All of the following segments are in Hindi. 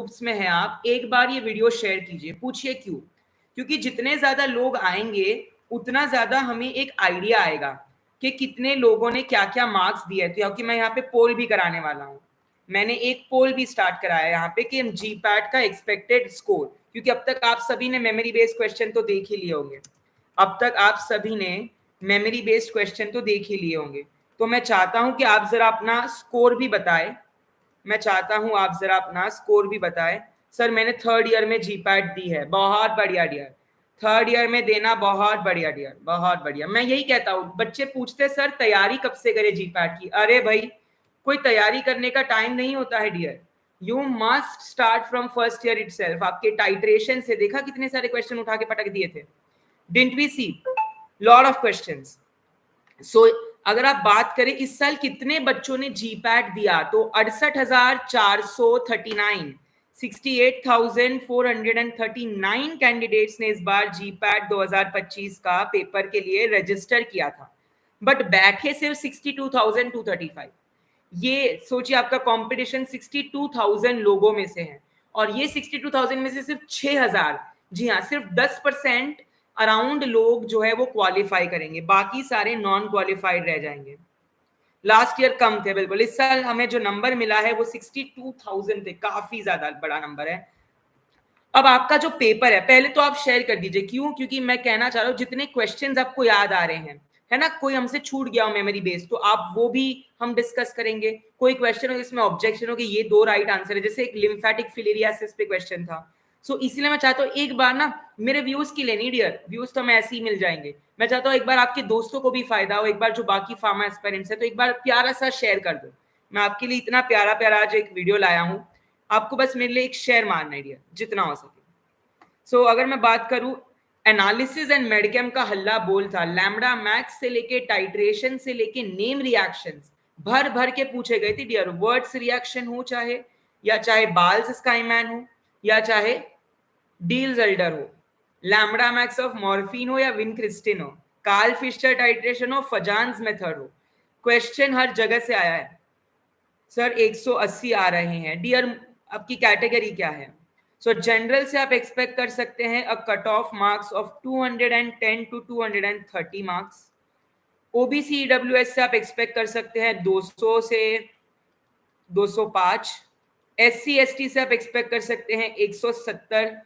ग्रुप्स में हैं आप, एक बार ये वीडियो शेयर कीजिए, पूछिए क्यों। क्योंकि जितने ज्यादा लोग आएंगे उतना ज्यादा हमें एक आइडिया आएगा कि कितने लोगों ने क्या क्या मार्क्स दिए थे। क्योंकि मैं यहाँ पे पोल भी कराने वाला हूँ, मैंने एक पोल भी स्टार्ट कराया यहाँ पे कि जीपैट का एक्सपेक्टेड स्कोर। क्योंकि अब तक आप सभी ने मेमोरी बेस्ड क्वेश्चन तो देख ही लिए होंगे, अब तक आप सभी ने मेमोरी बेस्ड क्वेश्चन तो देख ही लिए होंगे। तो मैं चाहता हूं कि आप जरा अपना स्कोर भी बताएं, मैं चाहता हूं आप जरा अपना स्कोर भी बताएं। सर मैंने थर्ड ईयर में जीपैट दी है, बहुत बढ़िया डियर, थर्ड ईयर में देना बहुत बढ़िया डियर, बहुत बढ़िया। मैं यही कहता हूँ, बच्चे पूछते सर तैयारी कब से करे जीपैट की। अरे भाई कोई तैयारी करने का टाइम नहीं होता है dear, you must start from first year itself. आपके टाइट्रेशन से देखा कितने सारे क्वेश्चन उठा के पटक दिए थे, didn't we see lot of questions. So अगर आप बात करें इस साल कितने बच्चों ने जीपैट दिया, तो 68,439 68,439 कैंडिडेट्स ने इस बार जीपैट 2025 का पेपर के लिए रजिस्टर किया था, बट बैठे सिर्फ 62,235। ये सोचिए आपका कंपटीशन 62,000 लोगों में से है, और ये 62,000 में से सिर्फ 6,000, जी हाँ सिर्फ 10% अराउंड लोग जो है वो क्वालिफाई करेंगे, बाकी सारे नॉन क्वालिफाइड रह जाएंगे। लास्ट ईयर कम थे बिल्कुल, इस साल हमें जो नंबर मिला है वो 62,000 थे, काफी ज्यादा बड़ा नंबर है। अब आपका जो पेपर है पहले तो आप शेयर कर दीजिए, क्यों? क्योंकि मैं कहना चाह रहा हूँ जितने क्वेश्चंस आपको याद आ रहे हैं, है ना, कोई हमसे छूट गया हो मेमोरी बेस तो आप वो भी हम डिस्कस करेंगे। कोई क्वेश्चन हो जिसमें ऑब्जेक्शन हो कि ये 2 राइट आंसर है, जैसे एक लिम्फेटिक फिलेरियासिस पे क्वेश्चन था। सो इसलिए मैं चाहता हूँ एक बार ना मेरे व्यूज की लेनी डियर, व्यूज तो हमें ऐसे ही मिल जाएंगे, मैं चाहता हूँ एक बार आपके दोस्तों को भी फायदा हो, एक बार जो बाकी फार्मा एस्पिरेंट्स है तो एक बार प्यारा सा शेयर कर दो। मैं आपके लिए इतना प्यारा प्यारा आज एक वीडियो लाया हूँ, आपको बस मेरे लिए एक शेयर मारना है डियर, जितना हो सके। सो अगर मैं बात करूं, एनालिसिस एंड मेडिकेम का हल्ला बोल था, लैम्बडा मैक्स से लेके टाइट्रेशन से लेके नेम रिएक्शंस भर भर के पूछे गए थे डियर। वर्ड्स रिएक्शन हो चाहे बाल्स स्काईमैन हो या चाहे डील्स एल्डर हो, लैम्बडा मैक्स ऑफ मॉर्फिन हो या विनक्रिस्टिन हो, कार्ल फिशर टाइट्रेशन हो, फजान्स मेथड हो, क्वेश्चन हर जगह से आया है। सर 180 आ रहे हैं डियर, आपकी कैटेगरी क्या है? सो जनरल से आप एक्सपेक्ट कर सकते हैं a cut off marks of 210 to 230 marks. OBC EWS से आप एक्सपेक्ट कर सकते हैं 200 से 205। एससी एसटी से आप एक्सपेक्ट कर सकते हैं 170,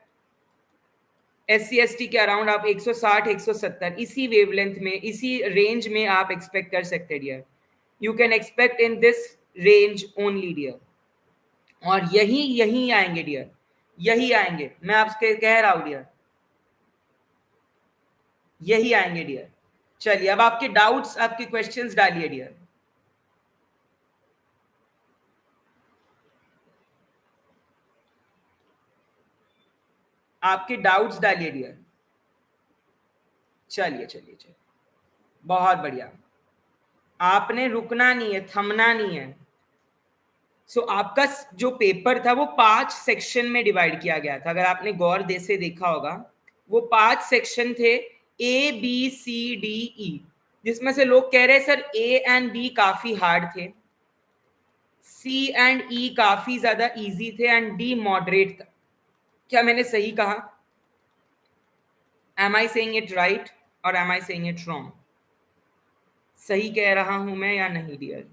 एससी एसटी के अराउंड आप 160 170, इसी वेवलेंथ में इसी रेंज में आप एक्सपेक्ट कर सकते हैं dear. You can expect in this range only dear, और यही यही आएंगे डियर, यही आएंगे, मैं आपसे कह रहा हूं डियर, यही आएंगे डियर। चलिए अब आपके डाउट्स, आपके क्वेश्चंस डालिए डियर। आपके डाउट्स डालिए डियर। चलिए चलिए चलिए, बहुत बढ़िया, आपने रुकना नहीं है, थमना नहीं है। सो आपका जो पेपर था वो 5 सेक्शन में डिवाइड किया गया था, अगर आपने गौर दे से देखा होगा, वो 5 सेक्शन थे, ए बी सी डी ई, जिसमें से लोग कह रहे हैं सर ए एंड बी काफी हार्ड थे, सी एंड ई काफी ज्यादा इजी थे, एंड डी मॉडरेट था। क्या मैंने सही कहा? Am I saying it right और am I saying it wrong? सही कह रहा हूं मैं या नहीं डियर?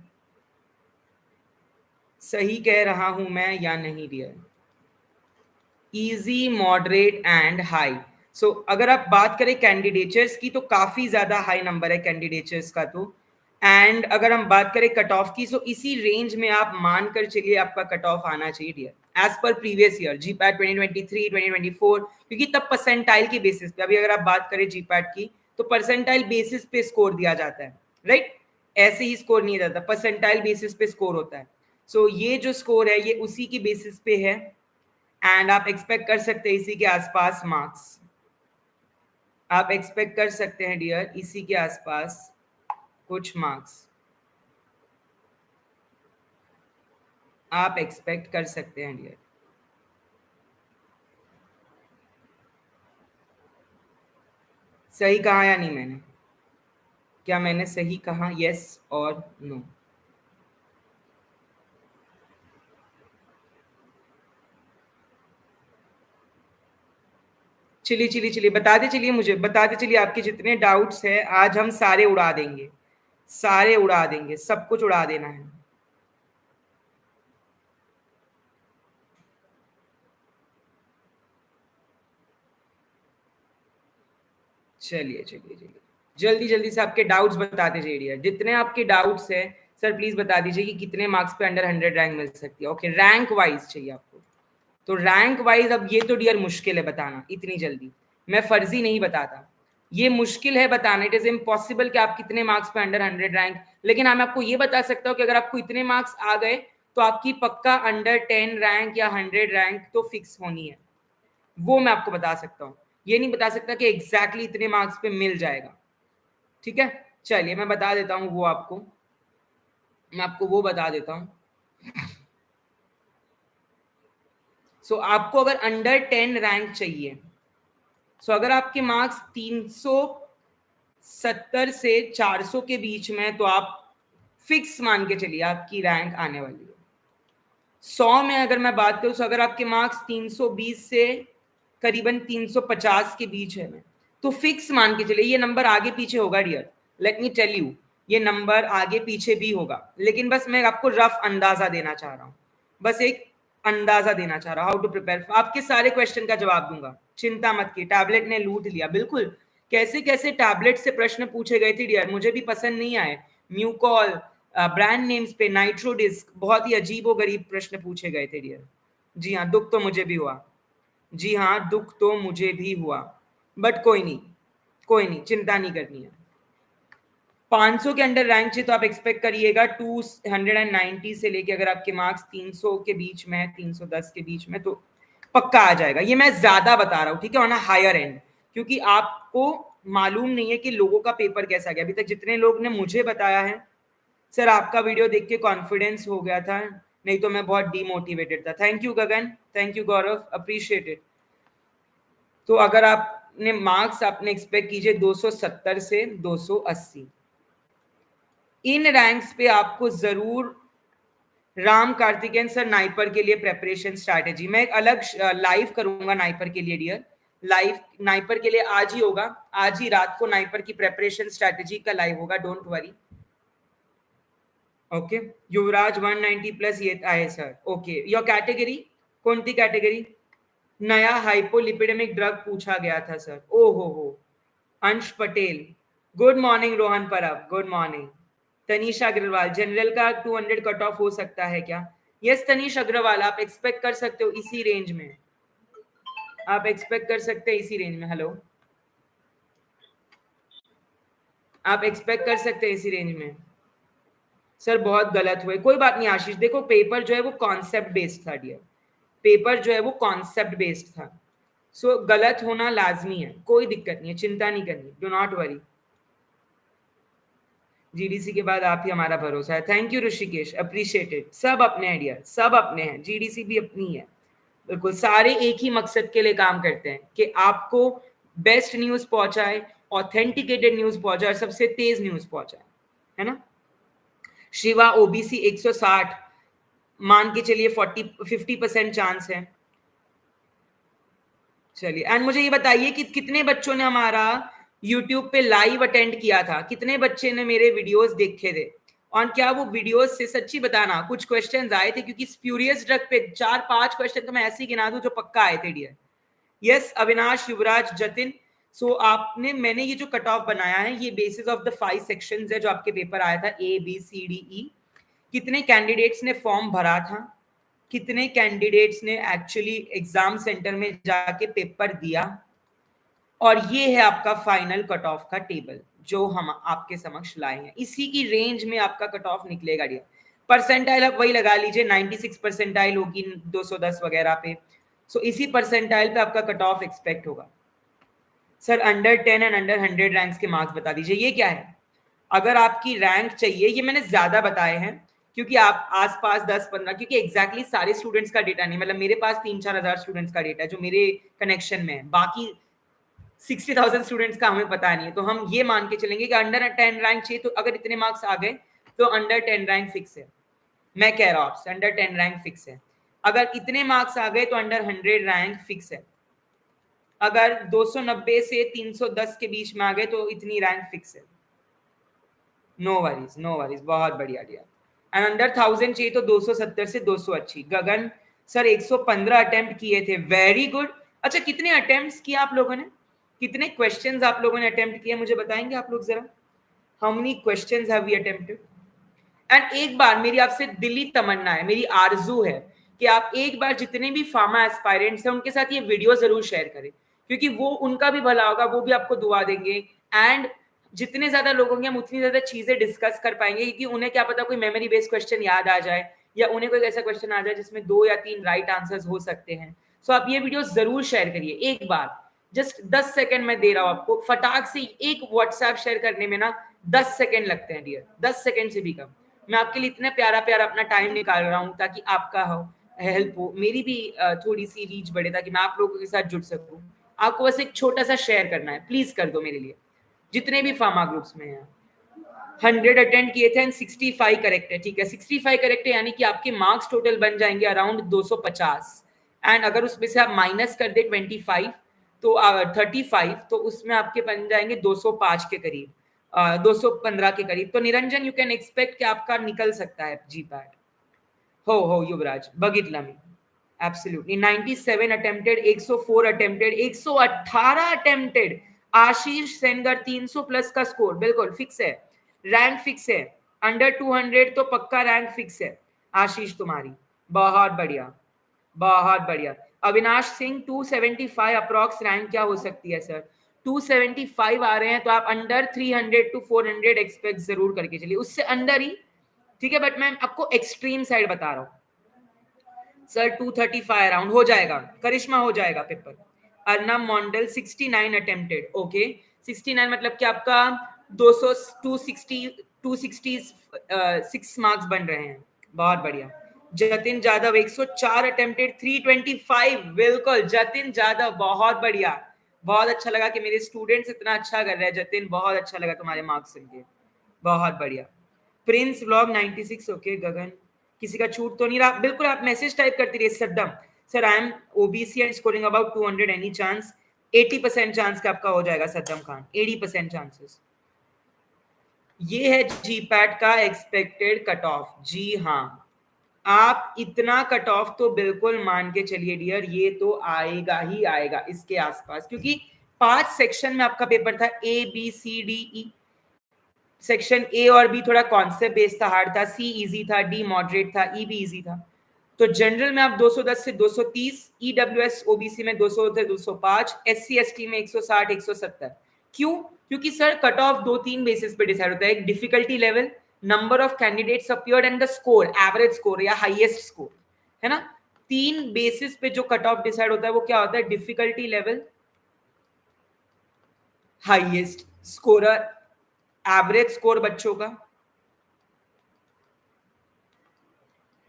सही कह रहा हूं मैं या नहीं dear? Easy, moderate and high. So अगर आप बात करें कैंडिडेचर्स की तो काफी ज्यादा हाई नंबर है कैंडिडेचर्स का तो, एंड अगर हम बात करें कट ऑफ की, सो इसी रेंज में आप मानकर चलिए आपका कट ऑफ आना चाहिए dear as per previous year GPAT 2023 2024, क्योंकि तब परसेंटाइल के बेसिस पे, अभी अगर आप बात करें जीपैट की तो परसेंटाइल बेसिस पे स्कोर दिया जाता है, राइट? ऐसे ही स्कोर नहीं जाता, परसेंटाइल बेसिस पे स्कोर होता है। सो ये जो स्कोर है ये उसी की बेसिस पे है, एंड आप एक्सपेक्ट कर सकते हैं इसी के आसपास मार्क्स, आप एक्सपेक्ट कर सकते हैं डियर इसी के आसपास कुछ मार्क्स आप एक्सपेक्ट कर सकते हैं डियर। सही कहा या नहीं मैंने? क्या मैंने सही कहा? यस और नो? no? चलिए बताते चलिए आपके जितने डाउट्स है आज हम सारे उड़ा देंगे, सब कुछ उड़ा देना है। चलिए जल्दी जल्दी से आपके डाउट्स बताते जाइए, जितने आपके डाउट्स है सर प्लीज बता दीजिए कि कितने मार्क्स पे अंडर 100 रैंक मिल सकती है। ओके, रैंक वाइज चाहिए आपको, तो रैंक वाइज अब ये तो डियर मुश्किल है बताना इतनी जल्दी, मैं फर्जी नहीं बताता, ये मुश्किल है बताना, इट इज इम्पॉसिबल कि आप कितने मार्क्स पे अंडर 100 रैंक। लेकिन मैं आपको ये बता सकता हूँ कि अगर आपको इतने मार्क्स आ गए तो आपकी पक्का अंडर 10 रैंक या 100 रैंक तो फिक्स होनी है, वो मैं आपको बता सकता हूँ। ये नहीं बता सकता कि एग्जैक्टली इतने मार्क्स पे मिल जाएगा, ठीक है। चलिए मैं बता देता हूँ वो आपको, मैं आपको वो बता देता हूँ। सो आपको अगर अंडर 10 रैंक चाहिए, सो अगर आपके मार्क्स 370 से 400 के बीच में, तो आप फिक्स मान के चलिए आपकी रैंक आने वाली है। 100 में अगर मैं बात करूं तो अगर आपके मार्क्स 320 से करीबन 350 के बीच है, तो फिक्स मान के चलिए ये नंबर आगे पीछे होगा dear, let me tell you, ये नंबर आगे पीछे भी होगा, लेकिन बस मैं आपको रफ अंदाजा देना चाह रहा हूँ, बस एक अंदाजा देना चाह रहा हूँ, हाउ टू प्रिपेयर। आपके सारे क्वेश्चन का जवाब दूंगा, चिंता मत की, टैबलेट ने लूट लिया बिल्कुल। कैसे कैसे टैबलेट से प्रश्न पूछे गए थे डियर, मुझे भी पसंद नहीं आए। म्यूकॉल, ब्रांड नेम्स पे नाइट्रो डिस्क, बहुत ही अजीबो गरीब प्रश्न पूछे गए थे डियर। जी हाँ, दुख तो मुझे भी हुआ, जी हाँ दुख तो मुझे भी हुआ, बट कोई नहीं, कोई नहीं, चिंता नहीं करनी है। 500 के अंडर रैंक चाहिए तो आप एक्सपेक्ट करिएगा 290 से लेके, अगर आपके मार्क्स 300 के बीच में है, 310 के बीच में, तो पक्का आ जाएगा। ये मैं ज्यादा बता रहा हूँ, ठीक है, ऑन अ हायर एंड, क्योंकि आपको मालूम नहीं है कि लोगों का पेपर कैसा गया। अभी तक जितने लोग ने मुझे बताया है सर आपका वीडियो देख के कॉन्फिडेंस हो गया था, नहीं तो मैं बहुत डीमोटिवेटेड था। Thank you Gagan, thank you Gaurav, appreciated. तो अगर आपने मार्क्स आपने एक्सपेक्ट कीजिए 270 से 280, इन रैंक्स पे आपको जरूर राम कार्तिकेयन सर नाइपर के लिए प्रेपरेशन स्ट्रैटेजी, मैं एक अलग लाइव करूंगा नाइपर के लिए डियर, लाइव नाइपर के लिए आज ही होगा, आज ही रात को नाइपर की प्रेपरेशन स्ट्रैटेजी का लाइव होगा, don't worry. Okay, Yuvraj 190 plus ये आए सर। ओके, योर कैटेगरी कोणती कैटेगरी? नया हाइपोलिपिडेमिक ड्रग पूछा गया था सर, ओ हो। अंश पटेल, गुड मॉर्निंग रोहन परब, गुड मॉर्निंग। तनीष अग्रवाल, जनरल का 200 कट ऑफ हो सकता है क्या? यस तनीष अग्रवाल, आप एक्सपेक्ट कर सकते हो इसी रेंज में, आप एक्सपेक्ट कर सकते हैं इसी रेंज में। हेलो, आप एक्सपेक्ट कर सकते हैं इसी रेंज में। सर बहुत गलत हुए, कोई बात नहीं आशीष, देखो पेपर जो है वो कॉन्सेप्ट बेस्ड था डियर, पेपर जो है वो कॉन्सेप्ट बेस्ड था, सो गलत होना लाजमी है, कोई दिक्कत नहीं है, चिंता नहीं करनी, डू नॉट वरी। जीडीसी के बाद आप ही हमारा भरोसा है, थैंक यू ऋषिकेश, अप्रिशिएटेड। सब अपने आइडिया, सब अपने हैं, जीडीसी भी अपनी है, बिल्कुल सारे एक ही मकसद के लिए काम करते हैं कि आपको बेस्ट न्यूज पहुंचाए, ऑथेंटिकेटेड न्यूज पहुंचाए, सबसे तेज न्यूज पहुंचाए, है ना। शिवा ओबीसी 160, मान के चलिए 50% चांस है। चलिए, एंड मुझे ये बताइए कि कितने बच्चों ने हमारा यूट्यूब पे लाइव अटेंड किया था, कितने बच्चे ने मेरे वीडियोस देखे थे, और क्या वो वीडियोस से, सच्ची बताना, कुछ क्वेश्चंस आए थे, क्योंकि स्प्यूरियस ड्रग पे 4-5 क्वेश्चन तो मैं ऐसे ही गिना दूं जो पक्का आए थे डियर। यस अविनाश, युवराज, जतिन, सो आपने, मैंने ये जो कट ऑफ बनाया है ये बेसिस ऑफ द 5 सेक्शंस है जो आपके पेपर आया था, ए बी सी डी ई। कितने कैंडिडेट्स ने फॉर्म भरा था, कितने कैंडिडेट्स ने एक्चुअली एग्जाम सेंटर में जाके पेपर दिया, और ये है आपका फाइनल कट ऑफ का टेबल जो हम आपके समक्ष लाए हैं। इसी की रेंज में आपका कट ऑफ निकलेगा डियर। परसेंटाइल आप वही लगा लीजिए, 96 परसेंटाइल होगी 210 वगैरह पे, सो इसी परसेंटाइल पे आपका कट ऑफ एक्सपेक्ट होगा। Sir under 10 and under 100 ranks के मार्क्स बता दीजिए, ये क्या है? अगर आपकी रैंक चाहिए, ये मैंने ज्यादा बताए हैं क्योंकि आप आसपास 10-15, क्योंकि एग्जैक्टली सारे स्टूडेंट्स का डेटा नहीं, मतलब मेरे पास 3-4 हजार स्टूडेंट्स का डेटा है जो मेरे कनेक्शन में है, बाकी 60,000 स्टूडेंट्स का हमें पता नहीं है, तो हम ये मान के चलेंगे कि अंडर 10 रैंक चाहिए, तो अगर इतने मार्क्स आ गए तो अंडर 10 रैंक फिक्स है। मैं कह रहा हूं आपसे अंडर 10 रैंक फिक्स है। अगर इतने मार्क्स आ गए तो अंडर 100 रैंक फिक्स है। अगर 290 से 310 के बीच में आ गए तो इतनी रैंक फिक्स है। नो वरीज, नो वरीज, बहुत बढ़िया दिया। एंड अंडर 1000 चाहिए तो 270 से 200 अच्छी। गगन सर 115 अटेम्प्ट किए थे, वेरी गुड। अच्छा कितने अटेम्प्ट्स किए आप लोगों ने, कितने क्वेश्चंस आप लोगों ने अटेम्प्ट किए मुझे बताएंगे आप लोग जरा, how many questions have we attempted? And एक बार मेरी आपसे दिली तमन्ना है, मेरी आरजू है कि आप एक बार जितने भी फार्मा एस्पायरेंट्स हैं उनके साथ ये वीडियो जरूर शेयर करें, क्योंकि वो उनका भी भला होगा, वो भी आपको दुआ देंगे। एंड जितने ज्यादा लोग होंगे हम उतनी ज्यादा चीजें डिस्कस कर पाएंगे, क्योंकि उन्हें क्या पता कोई मेमोरी बेस्ड क्वेश्चन याद आ जाए, या उन्हें कोई ऐसा क्वेश्चन आ जाए जिसमें 2 या 3 राइट आंसर्स हो सकते हैं। सो आप ये वीडियो जरूर शेयर करिए एक बार, जस्ट 10 सेकंड में दे रहा हूं आपको, फटाक से एक व्हाट्सएप शेयर करने में ना 10 सेकंड लगते हैं डियर, 10 सेकंड से भी कम। मैं आपके लिए इतना प्यारा प्यारा अपना टाइम निकाल रहा हूँ ताकि आपका हेल्प हो, मेरी भी थोड़ी सी रीच बढ़े, ताकि मैं आप लोगों के साथ जुड़ सकूं। आपको बस एक छोटा सा शेयर करना है, प्लीज कर दो मेरे लिए, जितने भी फार्मा ग्रुप्स में हैं। 100 अटेंड किए थे एंड 65 करेक्ट है, ठीक है 65 करेक्ट है, यानी कि आपके मार्क्स टोटल बन जाएंगे अराउंड 250। एंड अगर उसमें से आप माइनस कर दे 25 तो 35, तो उसमें आपके बन जाएंगे 205 के करीब, 215 के करीब। तो निरंजन यू कैन एक्सपेक्ट कि आपका निकल सकता है जी पैट। हो युवराज बगितला में एब्सोल्युटली 97 अटेम्प्टेड, 104 अटेम्प्टेड, 118 अटेम्प्टेड। आशीष सेनगर 300 प्लस का स्कोर बिल्कुल फिक्स है, रैंक फिक्स है, अंडर 200 तो पक्का रैंक फिक्स है आशीष तुम्हारी, बहुत बढ़िया बहुत बढ़िया। अविनाश सिंह 275 अप्रॉक्स रैंक क्या हो सकती है सर? 275 आ रहे हैं तो आप अंडर 300 टू 400 एक्सपेक्ट जरूर करके चलिए, उससे अंडर ही ठीक है, बट मैं आपको एक्सट्रीम साइड बता रहा हूँ सर। 235 अराउंड हो जाएगा, करिश्मा हो जाएगा paper. Arnab Mondal 69 attempted, okay 69 मतलब कि आपका 200 266 मार्क्स बन रहे हैं, बहुत बढ़िया। जतिन जादव 104 अटेम्प्टेड, 325, बिल्कुल जतिन जादव बहुत बढ़िया, बहुत अच्छा लगा कि मेरे स्टूडेंट्स इतना अच्छा कर रहे हैं जतिन, बहुत अच्छा लगा तुम्हारे मार्क्स सुन के, बहुत बढ़िया। प्रिंस व्लॉग 96, ओके गगन किसी का छूट तो नहीं रहा, बिल्कुल आप मैसेज टाइप करती रहिए। Saddam sir I am OBC and scoring about 200, any chance? 80% chance का आपका हो जाएगा सद्दम खान, 80% चांसेस। ये है जीपैट का एक्सपेक्टेड कट ऑफ, जी हाँ आप इतना कट ऑफ तो बिल्कुल मान के चलिए डियर, ये तो आएगा ही आएगा इसके आसपास, क्योंकि 5 सेक्शन में आपका पेपर था, A B C D E. Section A और बी थोड़ा कॉन्सेप्ट बेस्ड था, हार्ड था, सी इजी था, डी मॉडरेट था, ई भी इजी था। तो जनरल में आप 210 से 230, ईडब्ल्यूएस ओबीसी में 200 से 205, एससी एसटी में 160 170। क्यों? क्योंकि सर कट ऑफ 2-3 बेसिस पे डिसाइड होता है, एक difficulty level, number of candidates appeared and the score, average score या हाईएस्ट स्कोर, है ना। 3 बेसिस पे जो कट ऑफ डिसाइड होता है वो क्या होता है? Difficulty level, highest scorer, average score बच्चों का,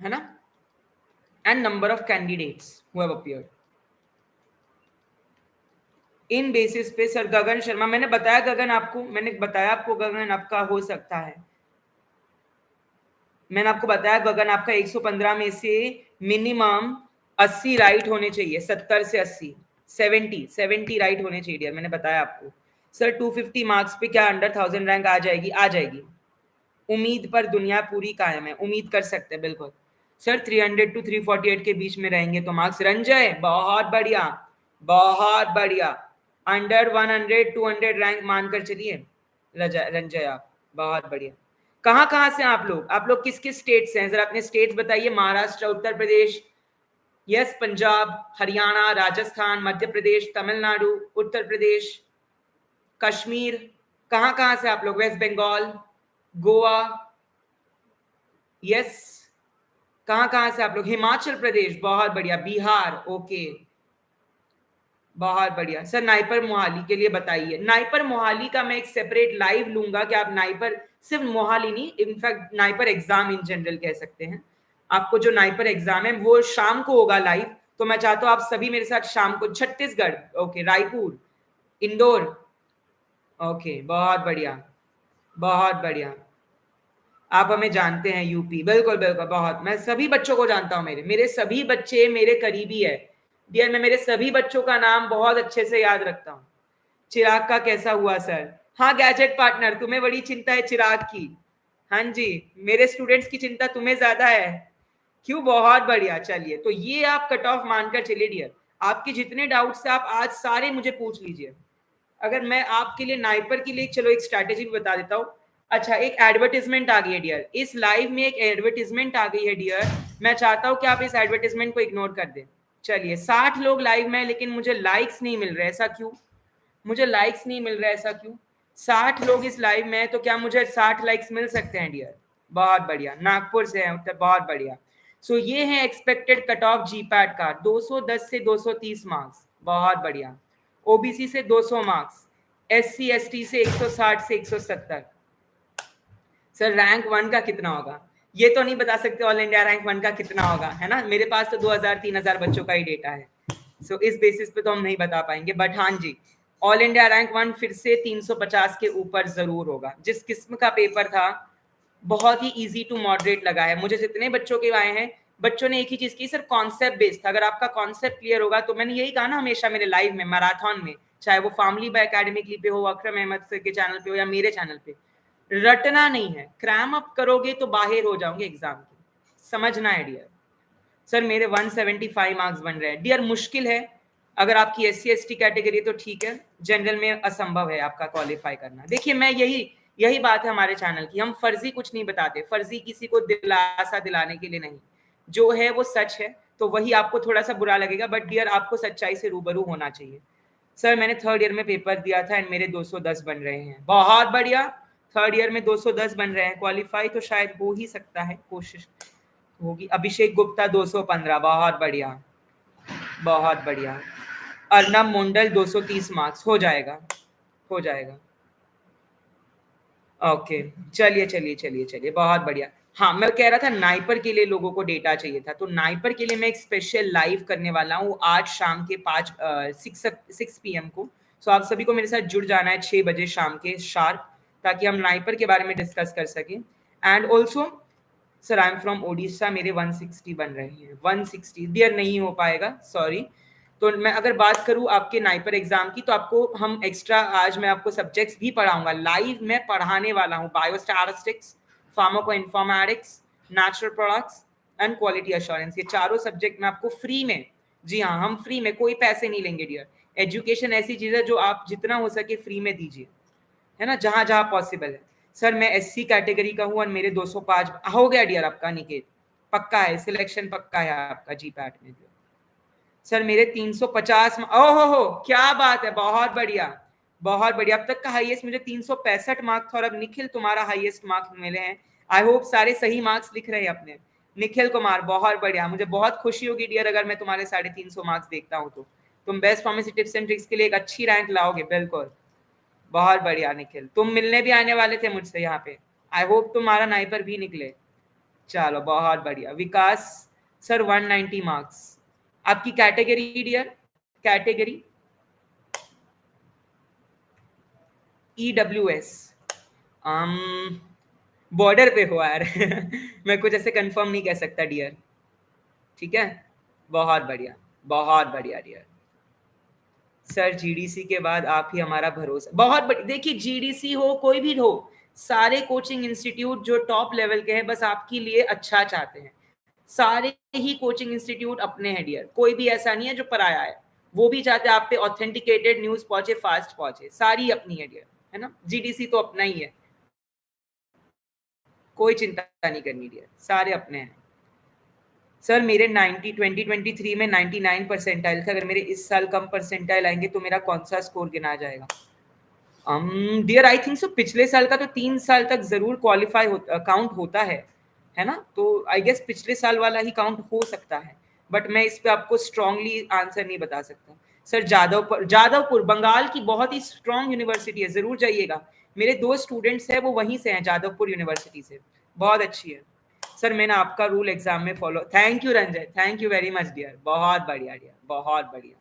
है ना, and number of candidates who have appeared. In basis पे सर गगन शर्मा, मैंने बताया गगन आपको, मैंने बताया आपको गगन आपका हो सकता है, मैंने आपको बताया गगन आपका 115 में से मिनिमम 80 राइट होने चाहिए, 70 से 80, 70 राइट होने चाहिए डियर, मैंने बताया आपको। सर 250 मार्क्स पे क्या अंडर 1000 रैंक आ जाएगी? आ जाएगी, उम्मीद पर दुनिया पूरी कायम है, उम्मीद कर सकते हैं बिल्कुल। सर 300 टू 348 के बीच में रहेंगे तो मार्क्स। रंजय बहुत बढ़िया, बहुत बढ़िया, अंडर 100 200 रैंक मानकर चलिए रंजय आप, बहुत बढ़िया। कहाँ से आप लोग किस किस स्टेट से हैं? जरा अपने स्टेट्स बताइए। महाराष्ट्र, उत्तर प्रदेश, यस, पंजाब, हरियाणा, राजस्थान, मध्य प्रदेश, तमिलनाडु, उत्तर प्रदेश, कश्मीर, कहाँ से आप लोग? वेस्ट बंगाल, गोवा, यस, कहाँ से आप लोग? हिमाचल प्रदेश, बहुत बढ़िया, बिहार, ओके, बहुत बढ़िया। सर नाइपर मोहाली के लिए बताइए। नाइपर मोहाली का मैं एक सेपरेट लाइव लूंगा कि आप नाइपर, सिर्फ मोहाली नहीं, in fact NIPER exam in general कह सकते हैं, आपको जो नाइपर एग्जाम है वो शाम को होगा लाइव, तो मैं चाहता हूँ आप सभी मेरे साथ शाम को। छत्तीसगढ़, ओके, रायपुर, इंदौर, ओके, बहुत बढ़िया, बहुत बढ़िया, आप हमें जानते हैं यूपी, बिल्कुल बिल्कुल, बहुत, मैं सभी बच्चों को जानता हूँ, मेरे सभी बच्चे मेरे करीबी है, डियर मैं मेरे सभी बच्चों का नाम बहुत अच्छे से याद रखता हूँ। चिराग का कैसा हुआ सर? हाँ गैजेट पार्टनर, तुम्हें बड़ी चिंता है चिराग की। हाँ जी, मेरे स्टूडेंट्स की चिंता तुम्हें ज्यादा है। क्यों? बहुत बढ़िया। चलिए, तो ये आप कट ऑफ मानकर चलिए डियर। आपके जितने डाउट्स है आप आज सारे मुझे पूछ लीजिए। अगर मैं आपके लिए नाइपर के लिए चलो एक स्ट्रैटेजी भी बता देता हूँ। अच्छा, एक एडवर्टीजमेंट आ गई है डियर, इस लाइव में एक एडवर्टीजमेंट आ गई है डियर। मैं चाहता हूँ कि आप इस एडवर्टीजमेंट को इग्नोर कर दें। चलिए, 60 लोग लाइव में, लेकिन मुझे लाइक्स नहीं मिल रहे, ऐसा क्यों? मुझे लाइक्स नहीं मिल रहा है, ऐसा क्यों? 60 लोग इस लाइव में है, तो क्या मुझे 60 लाइक्स मिल सकते हैं डियर? बहुत बढ़िया, नागपुर से है उत्तर, बहुत बढ़िया। सो ये है एक्सपेक्टेड कट ऑफ जीपैट का, 210 से 230 मार्क्स, बहुत बढ़िया। ओबीसी से 200 मार्क्स, एससी एसटी से 160 से 170। सर रैंक 1 का कितना होगा? ये तो नहीं बता सकते ऑल इंडिया रैंक 1 का कितना होगा, है ना? मेरे पास तो 2000-3000 बच्चों का ही डेटा है। सो इस बेसिस पे तो हम नहीं बता पाएंगे, बट हाँ जी, ऑल इंडिया रैंक 1 फिर से 350 के ऊपर जरूर होगा। जिस किस्म का पेपर था, बहुत ही इजी टू मॉडरेट लगा है। मुझे जितने बच्चों के आए हैं, बच्चों ने एक ही चीज की, सर कॉन्सेप्ट बेस्ड था। अगर आपका कॉन्सेप्ट क्लियर होगा, तो मैंने यही कहा ना हमेशा मेरे लाइव में, मैराथन में, चाहे वो फैमिली बाय एकेडमिकली पे हो, अकरम अहमद सर के चैनल पे हो या मेरे चैनल पे, रटना नहीं है। क्रैम अप करोगे तो बाहर हो जाओगे एग्जाम के, समझना है डियर। सर मेरे 175 मार्क्स बन रहे हैं डियर, मुश्किल है। अगर आपकी एससी एसटी कैटेगरी तो ठीक है, जनरल में असंभव है आपका क्वालिफाई करना। देखिए, मैं यही यही बात है हमारे चैनल की, हम फर्जी कुछ नहीं बताते, फर्जी किसी को दिलासा दिलाने के लिए नहीं। जो है वो सच है, तो वही आपको थोड़ा सा बुरा लगेगा, बट डियर आपको सच्चाई से रूबरू होना चाहिए। सर मैंने थर्ड ईयर में पेपर दिया था एंड मेरे 210 बन रहे हैं, बहुत बढ़िया। थर्ड ईयर में 210 बन रहे हैं, क्वालिफाई तो शायद हो ही सकता है, कोशिश होगी। अभिषेक गुप्ता 215, बहुत बढ़िया, बहुत बढ़िया। अर्नब मुंडल 230 मार्क्स, हो जाएगा, हो जाएगा। ओके, चलिए चलिए चलिए चलिए, बहुत बढ़िया। हाँ, मैं कह रहा था नाइपर के लिए लोगों को डेटा चाहिए था, तो नाइपर के लिए मैं एक स्पेशल लाइव करने वाला हूँ आज शाम के 6 PM को। सो आप सभी को मेरे साथ जुड़ जाना है 6 बजे शाम के शार्प, ताकि हम नाइपर के बारे में डिस्कस कर सकें। And also sir I am from Odisha, मेरे 160 बन रहे हैं, 160 डियर नहीं हो पाएगा, सॉरी। तो मैं अगर बात करूं आपके नाइपर एग्जाम की, तो आपको हम एक्स्ट्रा आज मैं आपको सब्जेक्ट्स भी पढ़ाऊंगा, लाइव में पढ़ाने वाला हूं। Biostatistics, pharmaco informatics, natural products and quality assurance, ये चारों सब्जेक्ट मैं आपको फ्री में, जी हाँ हम फ्री में, कोई पैसे नहीं लेंगे डियर। एजुकेशन ऐसी चीज है जो आप जितना हो सके फ्री में दीजिए, है ना, जहां जहां पॉसिबल है। सर मैं एससी कैटेगरी का हूं और मेरे 205 हो गया डियर आपका निकेत, पक्का है, सिलेक्शन पक्का है आपका जी पैट में। सर मेरे 350, ओहो हो क्या बात है, बहुत बढ़िया, बहुत बढ़िया। अब तक का हाईएस्ट मुझे 365 मार्क था, और अब निखिल तुम्हारा हाईएस्ट मार्क्स मिले हैं। आई होप सारे सही मार्क्स लिख रहे हैं अपने। निखिल कुमार, बहुत बढ़िया, मुझे बहुत खुशी होगी डियर अगर मैं तुम्हारे 350 मार्क्स देखता हूँ तो। तुम best pharmacy tips and tricks के लिए एक अच्छी रैंक लाओगे, बिल्कुल। बहुत बढ़िया निखिल, तुम मिलने भी आने वाले थे मुझसे यहाँ पे, आई होप तुम्हारा नाइपर भी निकले। चलो बहुत बढ़िया। विकास सर 190 मार्क्स, आपकी category dear, category EWS। Border पे हो यार मैं कुछ ऐसे कंफर्म नहीं कह सकता डियर, ठीक है। बहुत बढ़िया, बहुत बढ़िया डियर। सर जीडीसी के बाद आप ही हमारा भरोसा, बहुत बढ़िया। देखिए जीडीसी हो कोई भी हो, सारे कोचिंग इंस्टीट्यूट जो टॉप लेवल के हैं बस आपके लिए अच्छा चाहते हैं। सारे ही कोचिंग इंस्टीट्यूट अपने हैं डियर, कोई भी ऐसा नहीं है जो पराया है। वो भी चाहते हैं आप पे ऑथेंटिकेटेड न्यूज पहुंचे, फास्ट पहुंचे, सारी अपनी है डियर, है ना। जीडीसी तो अपना ही है, कोई चिंता नहीं करनी डियर, सारे अपने हैं। सर मेरे 2023 में 99 परसेंटाइल थे, अगर मेरे इस साल कम परसेंटाइल आएंगे तो मेरा कौन सा स्कोर गिना जाएगा? डियर आई थिंक सो पिछले साल का तो 3 साल तक जरूर क्वालिफाई काउंट होता है ना, तो आई गेस पिछले साल वाला ही काउंट हो सकता है, बट मैं इस पे आपको स्ट्रांगली आंसर नहीं बता सकता। सर जादवपुर बंगाल की बहुत ही स्ट्रांग यूनिवर्सिटी है, जरूर जाइएगा। मेरे 2 स्टूडेंट्स हैं वो वहीं से हैं, जादवपुर यूनिवर्सिटी से, बहुत अच्छी है। सर मैंने आपका रूल एग्जाम में follow, thank you Ranjay, thank you very much dear, बहुत बढ़िया डियर, बहुत बढ़िया,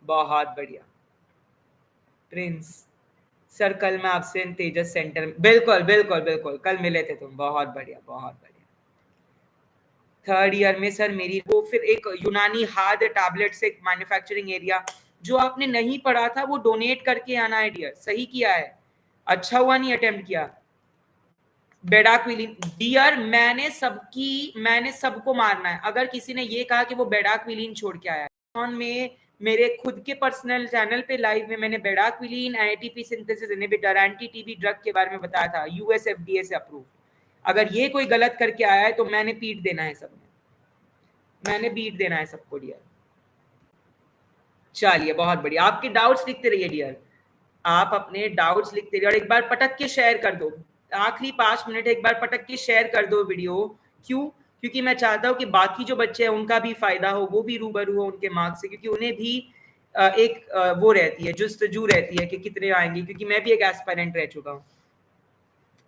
बहुत बढ़िया। प्रिंस सर कल मैं आपसे तेजस सेंटर में, बिल्कुल बिल्कुल बिल्कुल, कल मिले थे तुम, बहुत बढ़िया, बहुत बढ़िया। थर्ड ईयर में सर मेरी वो फिर एक यूनानी हार्ड टैबलेट से मैन्युफैक्चरिंग एरिया जो आपने नहीं पढ़ा था वो डोनेट करके आना है डियर, सही किया है, अच्छा हुआ नहीं अटेम्प्ट किया। बेडाक्विलिन डियर मैंने सबको मारना है अगर किसी ने ये कहा कि वो बेडाक्विलिन छोड़ के आया है। में मेरे खुद के पर्सनल चैनल पे लाइव में मैंने bedaquiline ATP synthesis inhibitor anti TB drug के बारे में बताया था, यूएस एफडीए से अप्रूव। अगर ये कोई गलत करके आया है तो मैंने पीट देना है सबने, मैंने बीट देना है सबको डियर। चलिए बहुत बढ़िया, आपके डाउट्स लिखते रहिए डियर, आप अपने डाउट्स लिखते रहिए और एक बार पटक के शेयर कर दो, आखिरी 5 मिनट एक बार पटक के शेयर कर दो वीडियो। क्यों? क्योंकि मैं चाहता हूं कि बाकी जो बच्चे हैं उनका भी फायदा हो, वो भी रूबरू हो उनके मार्क्स से, क्योंकि उन्हें भी एक वो रहती है, जुस्तजू रहती है कि कितने आएंगे, क्योंकि मैं भी एक एस्पायरेंट रह चुका हूँ।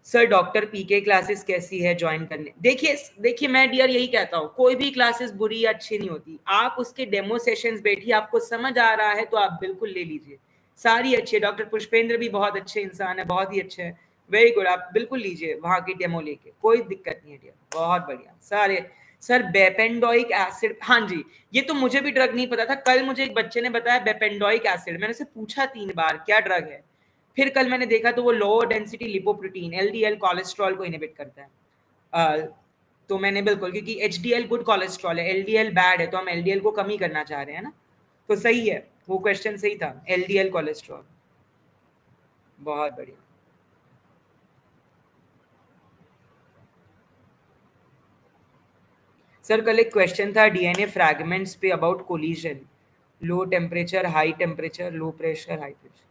सर डॉक्टर पीके क्लासेस कैसी है ज्वाइन करने? देखिए मैं डियर यही कहता हूँ, कोई भी क्लासेस बुरी या अच्छी नहीं होती, आप उसके डेमो सेशंस बैठिए, आपको समझ आ रहा है तो आप बिल्कुल ले लीजिए, सारी अच्छी है। डॉक्टर पुष्पेंद्र भी बहुत अच्छे इंसान है, बहुत ही अच्छे हैं, वेरी गुड, आप बिल्कुल लीजिए वहां की डेमो लेके, कोई दिक्कत नहीं है डियर, बहुत बढ़िया सारे। सर बेपेंडोइक एसिड, हाँ जी, ये तो मुझे भी ड्रग नहीं पता था, कल मुझे एक बच्चे ने बताया बेपेंडोइक एसिड, मैंने उसे पूछा 3 बार क्या ड्रग है, फिर कल मैंने देखा तो वो low density lipoprotein LDL cholesterol को इनहिबिट करता है। तो मैंने बिल्कुल, क्योंकि एचडीएल गुड कोलेस्ट्रॉल है, एलडीएल बैड है, तो हम एलडीएल को कम ही करना चाह रहे हैं ना, तो सही है, वो क्वेश्चन सही था, एलडीएल कोलेस्ट्रॉल, बहुत बढ़िया। सर कल एक क्वेश्चन था डीएनए फ्रैगमेंट्स पे about collision, low temperature high temperature low pressure high pressure,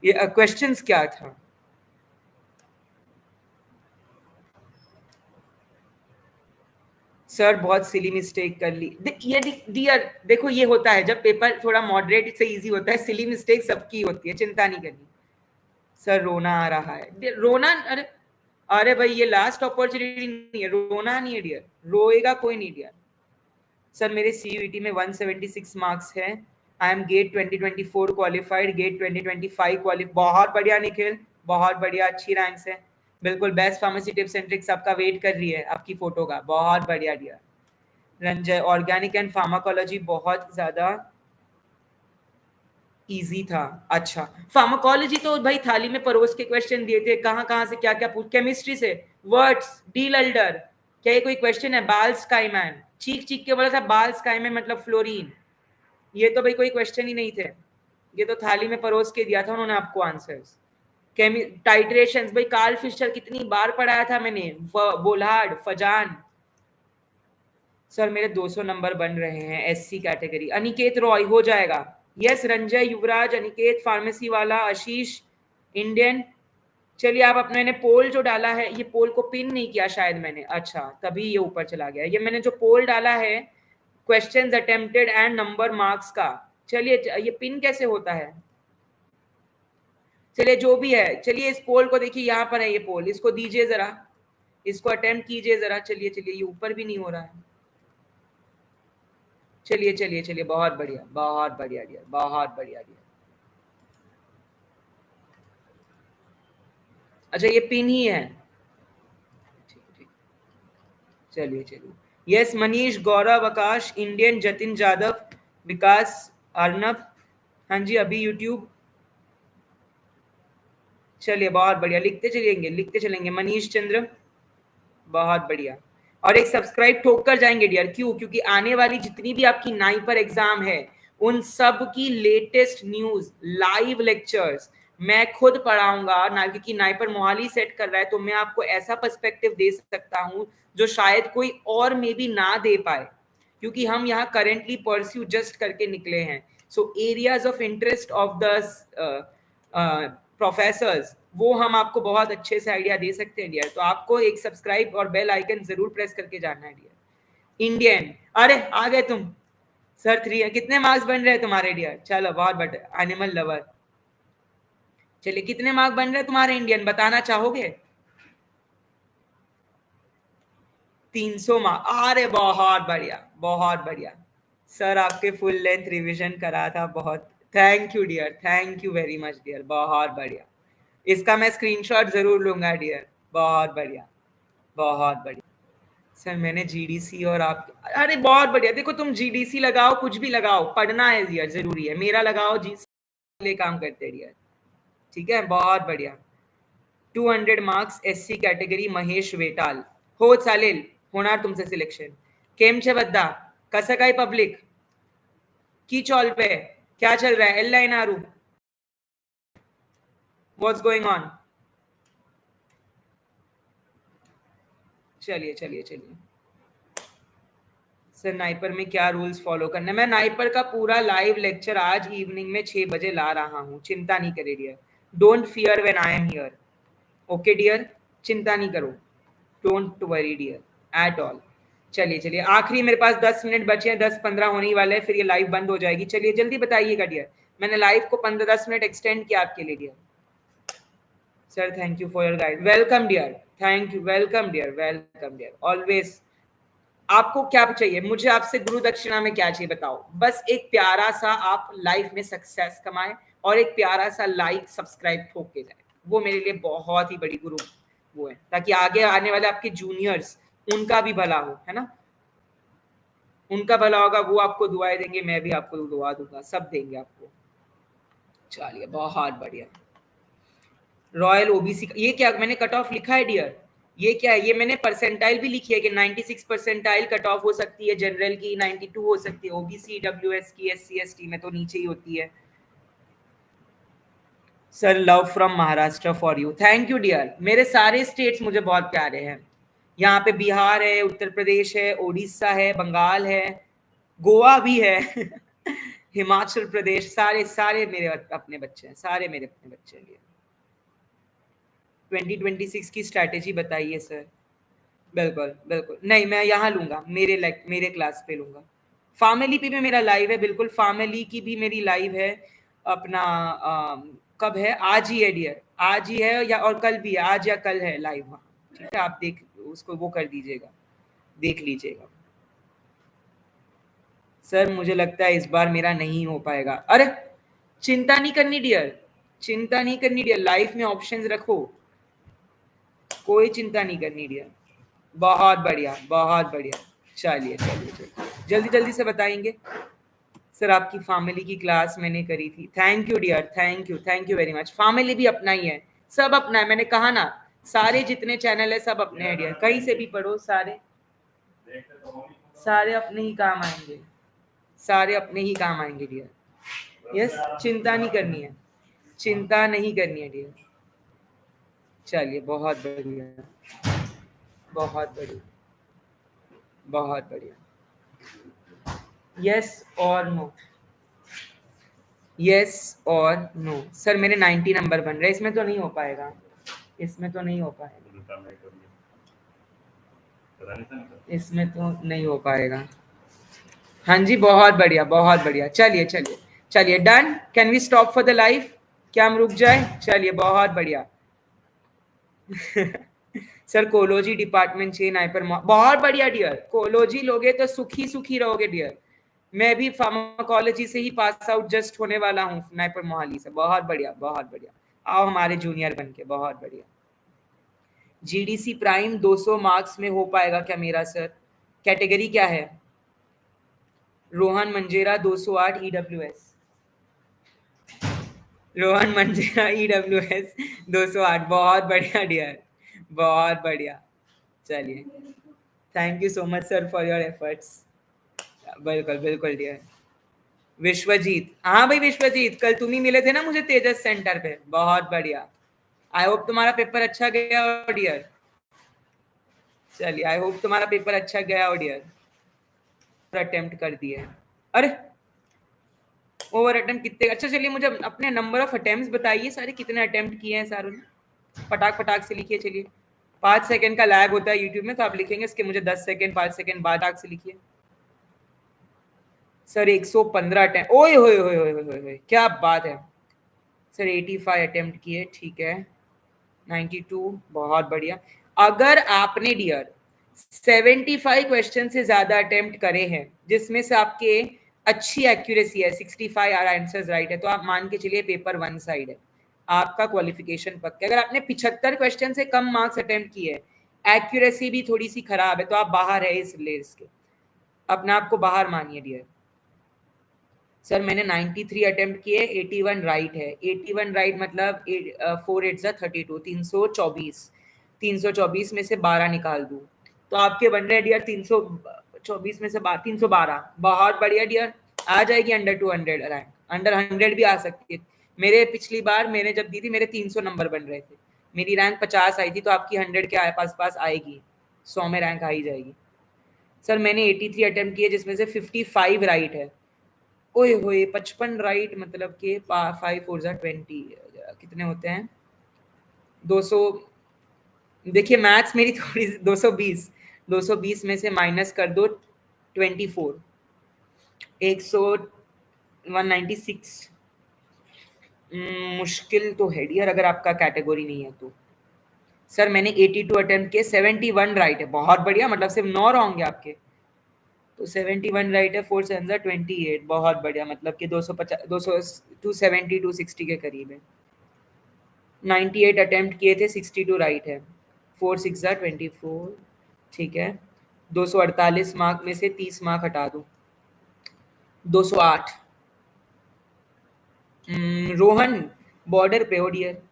ये क्वेश्चंस क्या था? सर बहुत सिली मिस्टेक कर ली, ये डियर देखो ये होता है जब पेपर थोड़ा मॉडरेट से इजी होता है, सिली मिस्टेक सबकी होती है, चिंता नहीं करनी। सर रोना आ रहा है, रोना, अरे अरे भाई ये लास्ट अपॉर्चुनिटी नहीं है, रोना नहीं है डियर, रोएगा कोई नहीं डियर। सर मेरे सीयूईटी में 176 मार्क्स है, I am GATE 2024 qualified, GATE 2025 qualified, बहुत बढ़िया निखिल, बहुत बढ़िया, अच्छी रैंक्स है, बिल्कुल best pharmacy tips and tricks आपका वेट कर रही है आपकी फोटो का, बहुत बढ़िया dear. Ranjay organic and pharmacology बहुत ज्यादा इजी था, अच्छा फार्माकोलॉजी तो भाई थाली में परोस के क्वेश्चन दिए थे, कहाँ कहाँ से क्या क्या पूछ, केमिस्ट्री से वर्ड्स डील अल्डर, क्या ये कोई क्वेश्चन है? बाल स्काईमैन चीख चीख के बोला था बाल स्काईमैन मतलब फ्लोरीन, ये तो भाई कोई क्वेश्चन ही नहीं थे, ये तो थाली में परोस के दिया था उन्होंने आपको आंसर्स। टाइट्रेशंस भाई कार्ल फिशर कितनी बार पढ़ाया था मैंने, बोलार्ड फजान। सर मेरे 200 नंबर बन रहे हैं एससी कैटेगरी, अनिकेत रॉय हो जाएगा, यस रंजय युवराज अनिकेत फार्मेसी वाला आशीष इंडियन। चलिए आप अपने ने पोल जो डाला है, ये पोल को पिन नहीं किया शायद मैंने, अच्छा तभी ये ऊपर चला गया, ये मैंने जो पोल डाला है questions attempted and number marks का, चलिए ये पिन कैसे होता है? चलिए जो भी है, चलिए इस पोल को देखिए, यहाँ पर है ये पोल, इसको दीजिए जरा, इसको अटेम्प्ट कीजिए जरा, चलिए चलिए ये ऊपर भी नहीं हो रहा है, चलिए चलिए चलिए बहुत बढ़िया बहुत बढ़िया डियर, बहुत बढ़िया डियर। अच्छा ये पिन ही है, ठीक ठीक, चलिए चलिए, यस मनीष गौरव आकाश इंडियन जतिन जादव विकास अर्नब, हाँ जी अभी यूट्यूब, चलिए बहुत बढ़िया, लिखते चलेंगे लिखते चलेंगे, मनीष चंद्र बहुत बढ़िया, और एक सब्सक्राइब ठोक कर जाएंगे डियर, क्यों? क्योंकि आने वाली जितनी भी आपकी नाइपर एग्जाम है उन सब की लेटेस्ट न्यूज लाइव लेक्चर्स मैं खुद पढ़ाऊंगा ना, क्योंकि नाइपर मोहाली सेट कर रहा है, तो मैं आपको ऐसा पर्सपेक्टिव दे सकता हूं जो शायद कोई और मे भी ना दे पाए, क्योंकि हम यहाँ करेंटली परस्यू जस्ट करके निकले हैं, so areas of interest of the professors वो हम आपको बहुत अच्छे से आइडिया दे सकते हैं डियर, तो आपको एक सब्सक्राइब और बेल आइकन जरूर प्रेस करके जाना है डियर। इंडियन, अरे आ गए तुम, सर 3 है, कितने मार्क्स बन रहे हैं तुम्हारे डियर? चलो बहुत बढ़िया, एनिमल लवर, चलिए कितने मार्क्स बन रहे हैं तुम्हारे इंडियन बताना चाहोगे? 300 मार्क्स, अरे बहुत बढ़िया बहुत बढ़िया, सर आपके फुल लेंथ रिवीजन करा था, बहुत thank you dear, thank you very much dear, बहुत बढ़िया, इसका मैं स्क्रीनशॉट जरूर लूंगा डियर, बहुत बढ़िया बहुत बढ़िया। सर मैंने जीडीसी और आप, अरे बहुत बढ़िया, देखो तुम जीडीसी लगाओ, कुछ भी लगाओ, पढ़ना है यार, जरूरी है, मेरा लगाओ जी लिए काम करते हैं यार, ठीक है, बहुत बढ़िया। 200 मार्क्स एससी कैटेगरी महेश वेटाल, हो चालेल, होणार तुमचं सिलेक्शन. केम छे बद्दा, कसं काय पब्लिक की चॉल पे, क्या चल रहा है, एल लाइन आरू, व्हाट्स गोइंग ऑन? चलिए चलिए चलिए सर, नाइपर में क्या रूल्स फॉलो करने, मैं नाइपर का पूरा लाइव लेक्चर आज इवनिंग में 6 बजे ला रहा हूँ, चिंता नहीं करे dear, don't fear when I am here, okay dear, चिंता नहीं करो, don't worry dear at all. चलिए चलिए, आखिरी मेरे पास 10 मिनट बचे हैं, 10-15 होने ही वाले हैं, फिर ये लाइव बंद हो जाएगी। चलिए जल्दी बताइएगा डियर, मैंने लाइव को 15-10 मिनट एक्सटेंड किया आपके लिए dear. Sir thank you for your guide, welcome dear, thank you, welcome dear, welcome dear, always. आपको क्या चाहिए, मुझे आपसे गुरु दक्षिणा में क्या चाहिए बताओ, बस एक प्यारा सा आप लाइफ में सक्सेस कमाए और एक प्यारा सा लाइक सब्सक्राइब ठोक के जाए, वो मेरे लिए बहुत ही बड़ी गुरु वो है, ताकि आगे आने वाले आपके जूनियर्स उनका भी भला हो, है ना, उनका भला होगा, वो आपको दुआएं देंगे, मैं भी आपको दुआ दूंगा, सब देंगे आपको। चलिए बहुत बढ़िया। रॉयल ओबीसी, ये क्या मैंने कट ऑफ लिखा है डियर, ये क्या है, ये मैंने परसेंटाइल भी लिखी है कि 96 परसेंटाइल कट ऑफ हो सकती है, जनरल की 92 हो सकती है, ओबीसी डब्ल्यूएस की, एससी एसटी में तो नीचे ही होती है। Sir love from Maharashtra for you, thank you dear, मेरे सारे स्टेट्स मुझे बहुत प्यारे हैं, यहाँ पे बिहार है, उत्तर प्रदेश है, उड़ीसा है, बंगाल है, गोवा भी है हिमाचल प्रदेश, सारे सारे मेरे अपने बच्चे हैं, सारे मेरे अपने बच्चे हैं। 2026 की स्ट्रैटेजी बताइए सर। बिल्कुल बिल्कुल, नहीं मैं यहाँ लूंगा, मेरे क्लास पे लूंगा, फैमिली पे भी मेरा लाइव है, बिल्कुल फैमिली की भी मेरी लाइव है अपना, कब है, आज ही है डियर, आज ही है या और कल भी है, आज या कल है लाइव वहाँ, ठीक है, आप देख उसको वो कर दीजिएगा, देख लीजिएगा। सर मुझे लगता है इस बार मेरा नहीं हो पाएगा, अरे चिंता नहीं करनी डियर, चिंता नहीं करनी डियर, लाइफ में ऑप्शंस रखो, कोई चिंता नहीं करनी डियर, बहुत बढ़िया बहुत बढ़िया। चलिए चलिए चलिए, जल्दी जल्दी से बताएंगे। सर आपकी फैमिली की क्लास मैंने करी थी, thank you dear, thank you very much, family भी अपना ही है, सब अपना है, मैंने कहा ना, सारे जितने चैनल है सब अपने हैं डियर, कहीं से भी पढ़ो, सारे सारे अपने ही काम आएंगे, सारे अपने ही काम आएंगे डियर, यस, चिंता नहीं करनी है, चिंता नहीं करनी है डियर। चलिए बहुत बढ़िया, बहुत बढ़िया, बहुत बढ़िया, यस और नो, यस और नो, सर मेरे 90 नंबर बन रहे, इसमें तो नहीं हो पाएगा, इसमें तो नहीं हो पाएगा, इसमें तो नहीं हो पाएगा। हाँ जी बहुत बढ़िया बहुत बढ़िया, चलिए चलिए चलिए, done, can we stop for the life, क्या हम रुक जाए, चलिए बहुत बढ़िया सर कोलोजी डिपार्टमेंट चाहिए नाइपर, बहुत बढ़िया डियर, कोलोजी लोगे तो सुखी सुखी रहोगे डियर, मैं भी फार्माकोलॉजी से ही पास आउट जस्ट होने वाला हूँ नाइपर मोहाली से, बहुत बढ़िया बहुत बढ़िया, आओ हमारे जूनियर बन के, बहुत बढ़िया। जीडीसी प्राइम 200 मार्क्स में हो पाएगा क्या मेरा सर, कैटेगरी क्या है? रोहन मंजेरा 208 ईडब्ल्यूएस, रोहन मंजेरा ईडब्ल्यूएस 208, बहुत बढ़िया डियर, बहुत बढ़िया। चलिए thank you so much sir for your efforts, बिल्कुल बिल्कुल डियर। विश्वजीत, हाँ भाई विश्वजीत, कल तुम ही मिले थे ना मुझे तेजस सेंटर पे, बहुत बढ़िया, आई होप तुम्हारा पेपर अच्छा गया हो डियर, चलिए आई होप तुम्हारा पेपर अच्छा गया हो डियर, अटेम्प्ट कर दिए, अरे ओवर अटेम्प्ट कितने, अच्छा चलिए मुझे अपने नंबर ऑफ अटेम्प्ट बताइए सारे, कितने अटेम्प्ट किए हैं सारों ने, पटाख पटाख से लिखिए, चलिए 5 सेकंड का लैग होता है यूट्यूब में, तो आप लिखेंगे इसके मुझे 10 सेकंड 5 सेकंड बाद आग से लिखिए। सर 115 अटेम्प्ट, ओए होए होए होए होए होए, क्या बात है सर, 85 अटेम्प्ट किए, ठीक है, 92, बहुत बढ़िया। अगर आपने डियर 75 क्वेश्चन से ज्यादा अटेम्प्ट करे हैं, जिसमें से आपके अच्छी एक्यूरेसी है, 65 आर आंसर्स राइट है, तो आप मान के चलिए पेपर वन साइड है, आपका क्वालिफिकेशन पक्का। अगर आपने 75 क्वेश्चन से कम मार्क्स अटेम्प्ट किए, एक्यूरेसी भी थोड़ी सी खराब है, तो आप बाहर है इस लेस के, अपने आप को बाहर मानिए डियर। सर मैंने 93 अटेम्प्ट किए, 81 राइट है। 81 राइट मतलब 4 8 32, 324। 324 में से 12 निकाल दूं तो आपके बन रहे डियर 324 में से 312। बहुत बढ़िया डियर, आ जाएगी अंडर 200 रैंक, अंडर 100 भी आ सकती है। मेरे पिछली बार मैंने जब दी थी मेरे 300 नंबर बन रहे थे, मेरी रैंक 50 आई थी, तो आपकी 100 के पास पास आएगी, 100 में रैंक आ ही जाएगी। सर मैंने 83 अटेम्प्ट किए जिसमें से 55 राइट है। ओए होए 55 राइट मतलब के 5 4 20 कितने होते हैं 200। देखिए मैथ्स मेरी थोड़ी 220, 220 में से माइनस कर दो 24, 196। मुश्किल तो है डियर अगर आपका कैटेगरी नहीं है तो। सर मैंने 82 अटेम्प्ट किए, 71 राइट है, बहुत बढ़िया, मतलब सिर्फ 9 होंगे आपके, तो 71 राइट है, 4 7 28, बहुत बढ़िया, मतलब कि 250 200 270 260 के करीब है। 98 अटेम्प्ट किए थे, 62 राइट है, 4 6 24, ठीक है। 248 मार्क में से 30 मार्क हटा दो, 208। रोहन बॉर्डर पे हो dear.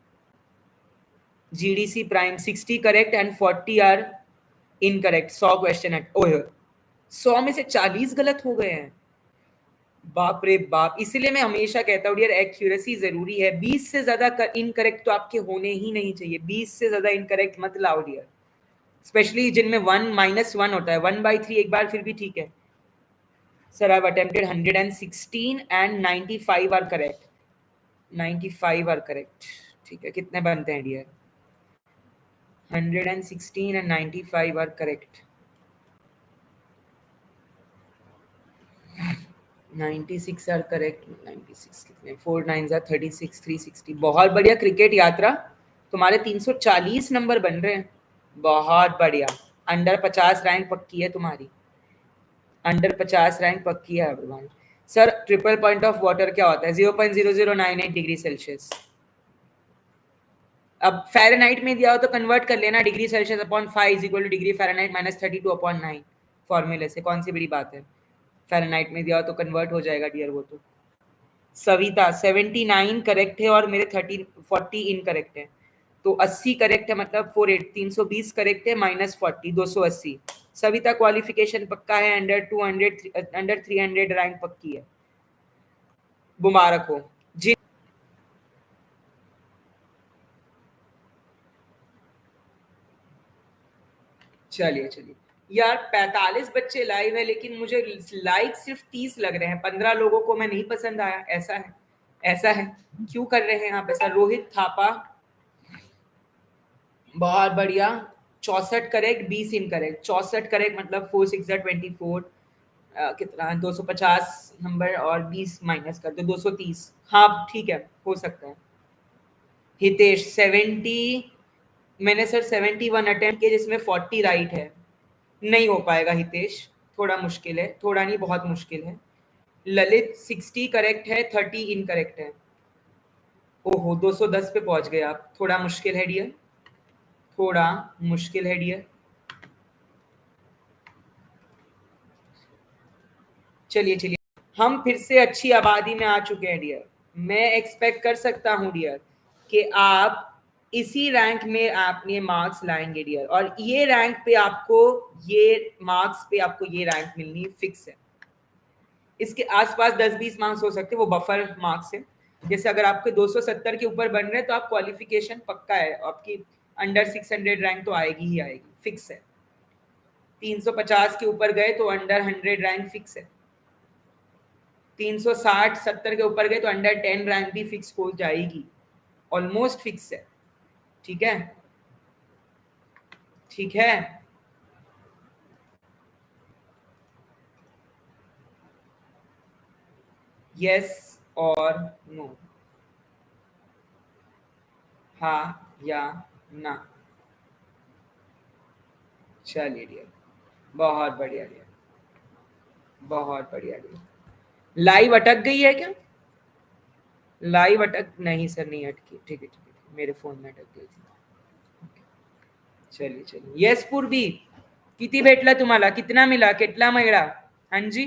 GDC prime 60 correct and 40 are incorrect. 100 question है, ओह 100 में से 40 गलत हो गए हैं, बाप रे बाप। इसलिए मैं हमेशा कहता हूँ डियर एक्यूरेसी जरूरी है, 20 से ज्यादा इनकरेक्ट तो आपके होने ही नहीं चाहिए, 20 से ज्यादा इनकरेक्ट मत लाओ डियर, स्पेशली जिनमें 1 -1 होता है, 1/3 एक बार फिर भी ठीक है। Sir I have attempted 116 and 95 are correct, 95 are correct, ठीक है। कितने बनते हैं dear? 116 and 95 are correct, 96 are correct, 96 कितने, 4 9 आर 36, 360, बहुत बढ़िया। क्रिकेट यात्रा तुम्हारे 340 नंबर बन रहे हैं, बहुत बढ़िया। अंडर 50 रैंक पक्की है तुम्हारी, अंडर 50 रैंक पक्की है everyone. Sir triple point of water क्या होता है? 0.0098 डिग्री सेल्सियस। अब फ़ारेनहाइट में दिया हो तो कन्वर्ट कर लेना, degree Celsius upon 5 is equal two degree Fahrenheit minus 32/9, फॉर्मूले से, कौन सी बड़ी बात है। फ़ारेनहाइट में दिया हो तो कन्वर्ट हो जाएगा डियर वो तो। सविता 79 करेक्ट है और मेरे 40 इनकरेक्ट है, तो 80 करेक्ट है, मतलब 48, 320 करेक्ट है माइनस 40, 280। सविता क्वालिफिकेशन पक्का है, अंडर 200 अंडर 300 रैंक पक्की है, मुबारक हो जी। चलिए चलिए यार, 45 बच्चे लाइव है लेकिन मुझे लाइक सिर्फ 30 लग रहे हैं, 15 लोगों को मैं नहीं पसंद आया, ऐसा है, ऐसा है। क्यों कर रहे हैं आप ऐसा? रोहित थापा बहुत बढ़िया, 64 करेक्ट, 20 इनकरेक्ट। 64 करेक्ट मतलब 4 6 24, कितना 250 नंबर, और 20 माइनस कर दो 230, हाँ ठीक है, हो सकता है। हितेश 70, मैंने सर 71 अटेम्प्ट किए जिसमें 40 राइट है, नहीं हो पाएगा हितेश, थोड़ा मुश्किल है, थोड़ा नहीं बहुत मुश्किल है। ललित 60 करेक्ट है, 30 इनकरेक्ट है। ओहो 210 पे पहुंच गए आप, थोड़ा मुश्किल है डियर, थोड़ा मुश्किल है डियर। चलिए चलिए, हम फिर से अच्छी आबादी में आ चुके हैं डियर। मैं एक्सपेक्ट कर सकता हूँ डियर कि आप इसी रैंक में आप ये मार्क्स लाएंगे डियर, और ये रैंक पे आपको, ये मार्क्स पे आपको ये रैंक मिलनी फिक्स है। इसके आसपास 10-20 मार्क्स हो सकते हैं, वो बफर मार्क्स है। जैसे अगर आपके 270 के ऊपर बन रहे हैं तो आप क्वालिफिकेशन पक्का है, आपकी अंडर 600 रैंक तो आएगी ही आएगी, फिक्स है। 350 के ऊपर गए तो अंडर 100 रैंक फिक्स है। 360-70 के ऊपर गए तो अंडर 10 रैंक भी फिक्स हो जाएगी, ऑलमोस्ट फिक्स है, ठीक है, ठीक है। यस और नो, हाँ या ना। चलिए डियर, बहुत बढ़िया डियर, बहुत बढ़िया डियर। लाइव अटक गई है क्या? लाइव अटक नहीं सर, नहीं अटकी, ठीक है ठीक है, मेरे फोन में अटक गई थी। चलिए चलिए, येस पूर्वी किती भेटला तुम्हाला, कितना मिला, कितना मिला? हाँ जी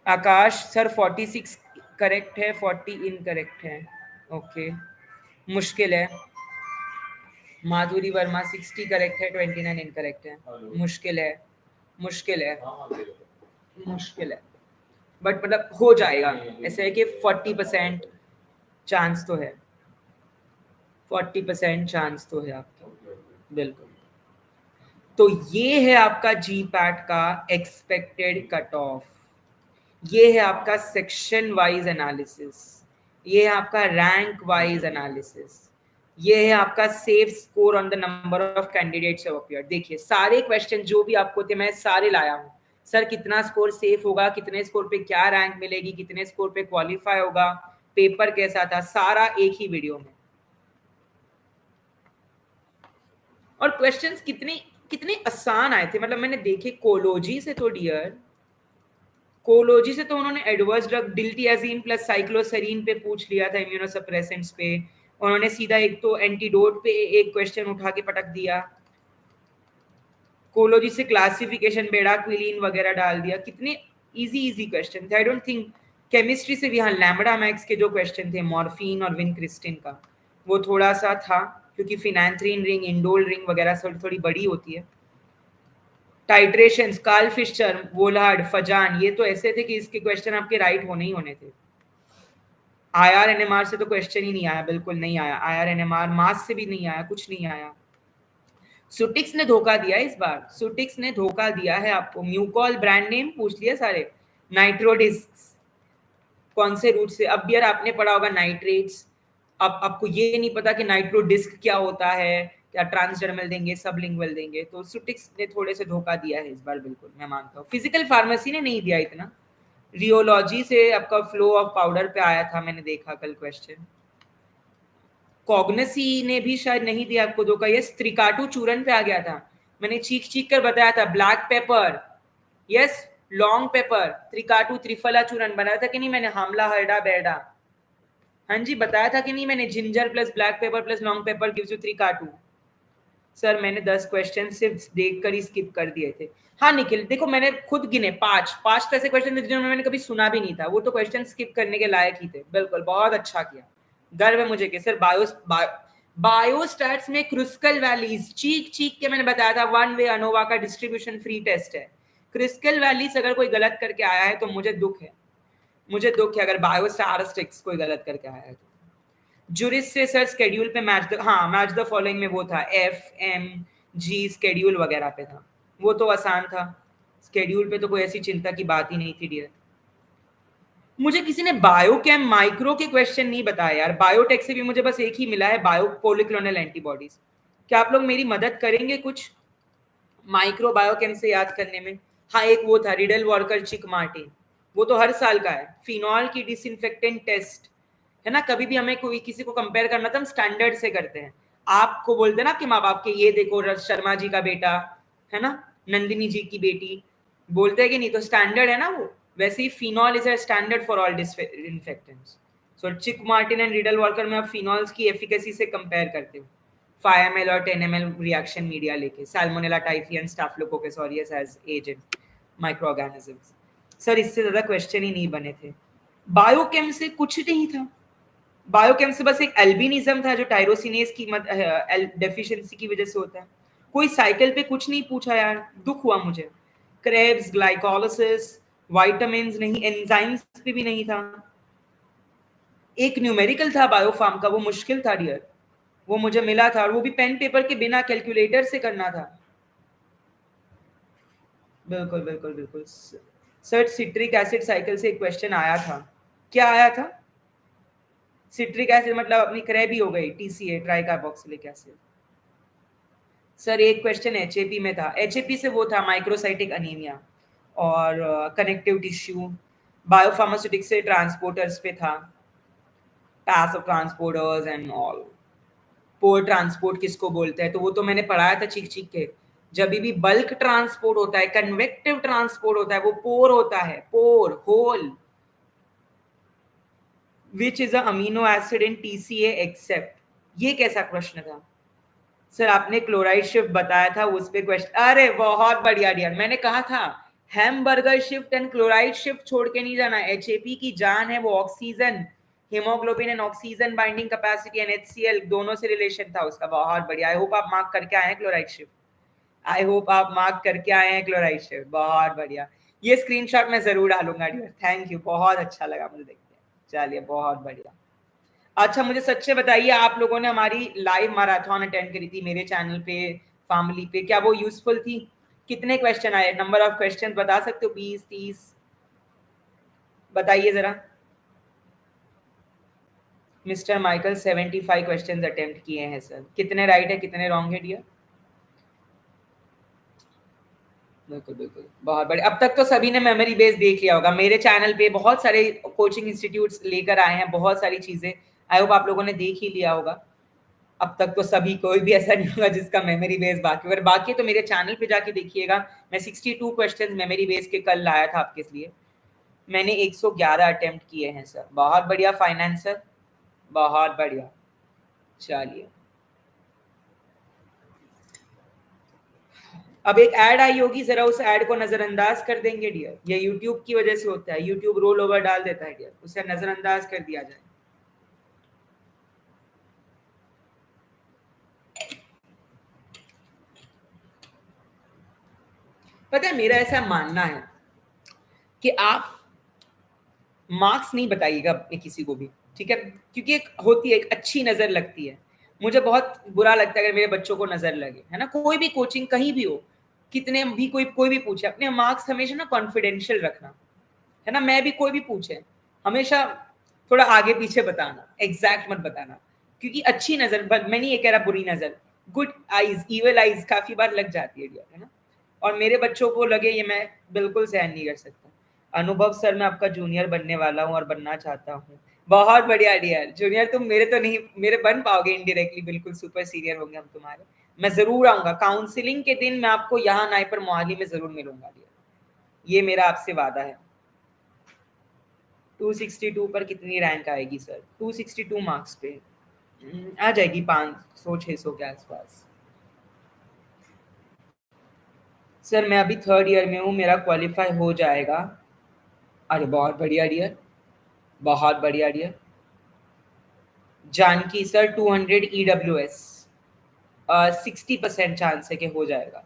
आकाश सर 46 करेक्ट है, 40 इनकरेक्ट है। ओके, मुश्किल है। माधुरी वर्मा 60 करेक्ट है, 29 इनकरेक्ट है। मुश्किल है, मुश्किल है, मुश्किल है, बट मतलब हो जाएगा। ऐसे है कि 40% चांस तो है, 40% चांस तो है आपका, बिल्कुल। तो ये है आपका जी पैट का एक्सपेक्टेड कट ऑफ, ये है आपका सेक्शन वाइज एनालिसिस, ये है आपका रैंक वाइज एनालिसिस, ये है आपका safe score on the number of candidates of appear. देखिए सारे क्वेश्चन जो भी आपको थे मैं सारे लाया हूँ। सर कितना स्कोर सेफ होगा, कितने स्कोर पे क्या रैंक मिलेगी, कितने स्कोर पे क्वालिफाई होगा, पेपर कैसा था, सारा एक ही वीडियो में। और क्वेश्चंस कितने कितने आसान आए थे, मतलब मैंने देखे कोलोजी से तो डियर, कोलोजी से तो उन्होंने एडवर्स ड्रग डिल्टियाजीन प्लस साइक्लोसेरीन पे पूछ लिया था, इम्यूनोसप्रेसेंट्स पे उन्होंने सीधा एक तो एंटीडोट पे एक क्वेश्चन उठा के पटक दिया। कोलोजी से क्लासिफिकेशन बेड़ा क्विलीन वगैरह डाल दिया, कितने इजी इजी क्वेश्चन थे। आई डोंट थिंक केमिस्ट्री से भी, हाँ लैम्बडा मैक्स के जो क्वेश्चन थे मॉर्फिन और विनक्रिस्टिन का, वो थोड़ा सा था क्योंकि फिनैंथ्रीन रिंग, इंडोल रिंग वगैरह थोड़ी बड़ी होती है। टाइट्रेशन, कार्ल फिशर, वोलार्ड, फजान, ये तो ऐसे थे कि इसके क्वेश्चन आपके राइट होने ही होने थे। IRNMR से तो क्वेश्चन ही नहीं आया, बिल्कुल नहीं आया। IRNMR मास से भी नहीं आया, कुछ नहीं आया। सुटिक्स ने धोखा दिया इस बार, सुटिक्स ने धोखा दिया है आपको। म्यूकॉल ब्रांड नेम पूछ लिया सारे, नाइट्रोडिस्क कौन से रूट से, अब यार आपने पढ़ा होगा नाइट्रेट्स, अब आपको ये नहीं पता कि नाइट्रोडिस्क क्या होता है, क्या ट्रांसडर्मल देंगे, सबलिंगुअल देंगे, तो सुटिक्स ने थोड़े से धोखा दिया है इस बार, बिल्कुल मैं मानता हूँ। फिजिकल फार्मेसी ने नहीं दिया इतना, रियोलॉजी से आपका फ्लो ऑफ पाउडर पे आया था, मैंने देखा कल क्वेश्चन। कॉग्नेसी ने भी शायद नहीं दिया आपको धोखा, यस त्रिकाटू चूरन पे आ गया था, मैंने चीख चीख कर बताया था। Black pepper, yes long pepper, त्रिकाटू त्रिफला चूरन बनाया था कि नहीं मैंने, हामला हरडा बेरडा, हाँ जी बताया था कि नहीं मैंने, ginger plus black pepper plus long pepper gives you त्रिकाटू। सर मैंने 10 क्वेश्चन सिर्फ देखकर ही स्किप कर दिए थे। हाँ निखिल देखो मैंने खुद गिने, पांच तो ऐसे क्वेश्चन थे जिन्होंने मैंने कभी सुना भी नहीं था, वो तो क्वेश्चन स्किप करने के लायक ही थे। बिल्कुल बहुत अच्छा किया, गर्व है मुझे कि सर बायोस्टैट्स में क्रिस्कल वैलीज चीख चीख के मैंने बताया था, वन वे अनोवा का डिस्ट्रीब्यूशन फ्री टेस्ट है। क्रिस्कल वैलीज अगर कोई गलत करके आया है तो मुझे दुख है, मुझे दुख है अगर बायोस्टैटिस्टिक्स कोई गलत करके आया है तो। जुरिस से सर स्केड्यूल पे मैच द, हाँ मैच द फॉलोइंग में वो था, FMG स्केड्यूल वगैरह पे था, वो तो आसान था। स्केड्यूल पे तो कोई ऐसी चिंता की बात ही नहीं थी डियर। मुझे किसी ने बायोकेम माइक्रो के क्वेश्चन नहीं बताया यार, बायोटेक से भी मुझे बस एक ही मिला है, बायो पॉलीक्लोनल एंटीबॉडीज। क्या आप लोग मेरी मदद करेंगे कुछ माइक्रो बायोकेम से याद करने में? हाँ एक वो था रिडल वॉर्कर चिक मार्टिन, वो तो हर साल का है। फिनॉल की डिसइंफेक्टेंट टेस्ट है ना, कभी भी हमें कोई किसी को कंपेयर करना था हम स्टैंडर्ड से करते हैं। आपको बोलते हैं ना कि माँ बाप के, ये देखो शर्मा जी का बेटा है ना, नंदिनी जी की बेटी, बोलते हैं कि नहीं, तो स्टैंडर्ड है ना वो। वैसे ही phenol is a standard for all disinfectants. So Chick Martin and riddle वॉर्कर में आप फिनॉल्स की एफिकेसी से कंपेयर करते हो 5 ml और 10 ml रिएक्शन मीडिया लेके, salmonella typhi and staphylococcus aureus as agent microorganisms. Sir इससे ज्यादा क्वेश्चन ही नहीं बने थे। बायोकेम से कुछ नहीं था, बायोकेम से बस एक एल्बिनिज्म था जो टायरोसिनेज की डेफिशिएंसी की वजह से होता है। कोई साइकिल पे कुछ नहीं पूछा यार, दुख हुआ मुझे। क्रेब्स, ग्लाइकोलिसिस, विटामिन्स नहीं, एंजाइम्स पे भी नहीं था। एक न्यूमेरिकल था बायोफार्म का, वो मुश्किल था डियर, वो मुझे मिला था, और वो भी पेन पेपर के बिना कैलकुलेटर से करना था। बिल्कुल बिल्कुल बिल्कुल सर, सिट्रिक एसिड साइकिल से एक क्वेश्चन आया था, क्या आया था? सिट्रिक एसिड मतलब अपनी क्रैब ही हो गई, TCA tri carboxylic acid. Sir एक क्वेश्चन HAP में था, HAP से वो था माइक्रोसाइटिक अनीमिया और कनेक्टिव टिश्यू। बायोफार्मास्यूटिक्स से ट्रांसपोर्टर्स पे था, passive transporters and all. Pore transport किसको बोलते हैं, तो वो तो मैंने पढ़ाया था चीख चीख के। जब भी बल्क ट्रांसपोर्ट होता है, कन्वेक्टिव ट्रांसपोर्ट होता है, वो पोर होता है, pore hole. Which is a amino acid in TCA except ये कैसा प्रश्न था सर? आपने क्लोराइड शिफ्ट बताया था, उस पे क्वेश्चन। अरे बहुत बढ़िया डियर, मैंने कहा था hamburger shift and chloride shift छोड़ के नहीं जाना। एचएपी की जान है वो oxygen, haemoglobin and oxygen binding capacity and HCL दोनों से रिलेशन था उसका। बहुत बढ़िया, आई होप आप मार्क करके आए हैं क्लोराइड शिफ्ट। आई होप आप मार्क करके आए हैं क्लोराइड शिफ्ट। बहुत बढ़िया, ये स्क्रीनशॉट मैं जरूर डालूंगा डियर। थैंक यू, बहुत अच्छा लगा मुझे देखते हैं। चलिए बहुत बढ़िया। अच्छा मुझे सच्चे बताइए, आप लोगों ने हमारी लाइव मैराथन अटेंड करी थी मेरे चैनल पे, फैमिली पे, क्या वो यूजफुल थी? कितने क्वेश्चन आए? नंबर ऑफ क्वेश्चन बता सकते हो? 20 30 बताइए जरा। मिस्टर माइकल 75 क्वेश्चन अटेम्प्ट किए हैं सर। कितने राइट है कितने रॉन्ग है डियर? बिल्कुल बिल्कुल, बहुत बढ़िया। अब तक तो सभी ने मेमोरी बेस देख लिया होगा। मेरे चैनल पे बहुत सारे कोचिंग इंस्टीट्यूट्स लेकर आए हैं बहुत सारी चीजें, आई होप आप लोगों ने देख ही लिया होगा। अब तक तो सभी, कोई भी ऐसा नहीं होगा जिसका मेमोरी बेस बाकी। अगर बाकी तो मेरे चैनल पे जाके देखिएगा, मैं 62 क्वेश्चंस मेमोरी बेस के कल लाया था आपके लिए। मैंने 111 अटेम्प्ट किए हैं सर। बहुत बढ़िया फाइनेंस सर, बहुत बढ़िया। चलिए, अब एक ऐड आई होगी, जरा उस ऐड को नजरअंदाज कर देंगे डियर। ये यूट्यूब की वजह से होता है, यूट्यूब रोल ओवर डाल देता है डियर, उसे नजरअंदाज कर दिया जाए। पता है मेरा ऐसा मानना है कि आप मार्क्स नहीं बताइएगा अपने किसी को भी, ठीक है? क्योंकि एक होती है, एक अच्छी नजर लगती है। मुझे बहुत बुरा लगता है अगर मेरे बच्चों को नजर लगे, है ना? कोई भी कोचिंग कहीं भी हो, कितने भी कोई भी पूछे, अपने मार्क्स हमेशा ना कॉन्फिडेंशियल रखना, है ना? मैं भी, कोई भी पूछे, हमेशा थोड़ा आगे पीछे बताना, एग्जैक्ट मत बताना। क्योंकि अच्छी नजर, मैं नहीं ये कह रहा बुरी नजर, गुड आईज, इवल आईज काफी बार लग जाती है डियर, है ना? और मेरे बच्चों को लगे, ये मैं बिल्कुल सहन नहीं कर सकता। अनुभव सर, मैं आपका जूनियर बनने वाला हूँ और बनना चाहता हूँ। बहुत बढ़िया डियर। जूनियर तुम मेरे तो नहीं, मेरे बन पाओगे इनडायरेक्टली, बिल्कुल सुपर सीनियर होंगे हम तुम्हारे। मैं जरूर आऊंगा काउंसलिंग के दिन, मैं आपको यहाँ नाइपर मोहाली में जरूर मिलूंगा डियर, ये मेरा आपसे वादा है। 262 पर कितनी रैंक आएगी सर? 262 मार्क्स पे आ जाएगी 500 600 के आसपास। सर मैं अभी थर्ड ईयर में हूँ, मेरा क्वालिफाई हो जाएगा। अरे बहुत बढ़िया डियर, बहुत बढ़िया dear. Janaki sir 200 EWS, 60% chance है कि हो जाएगा।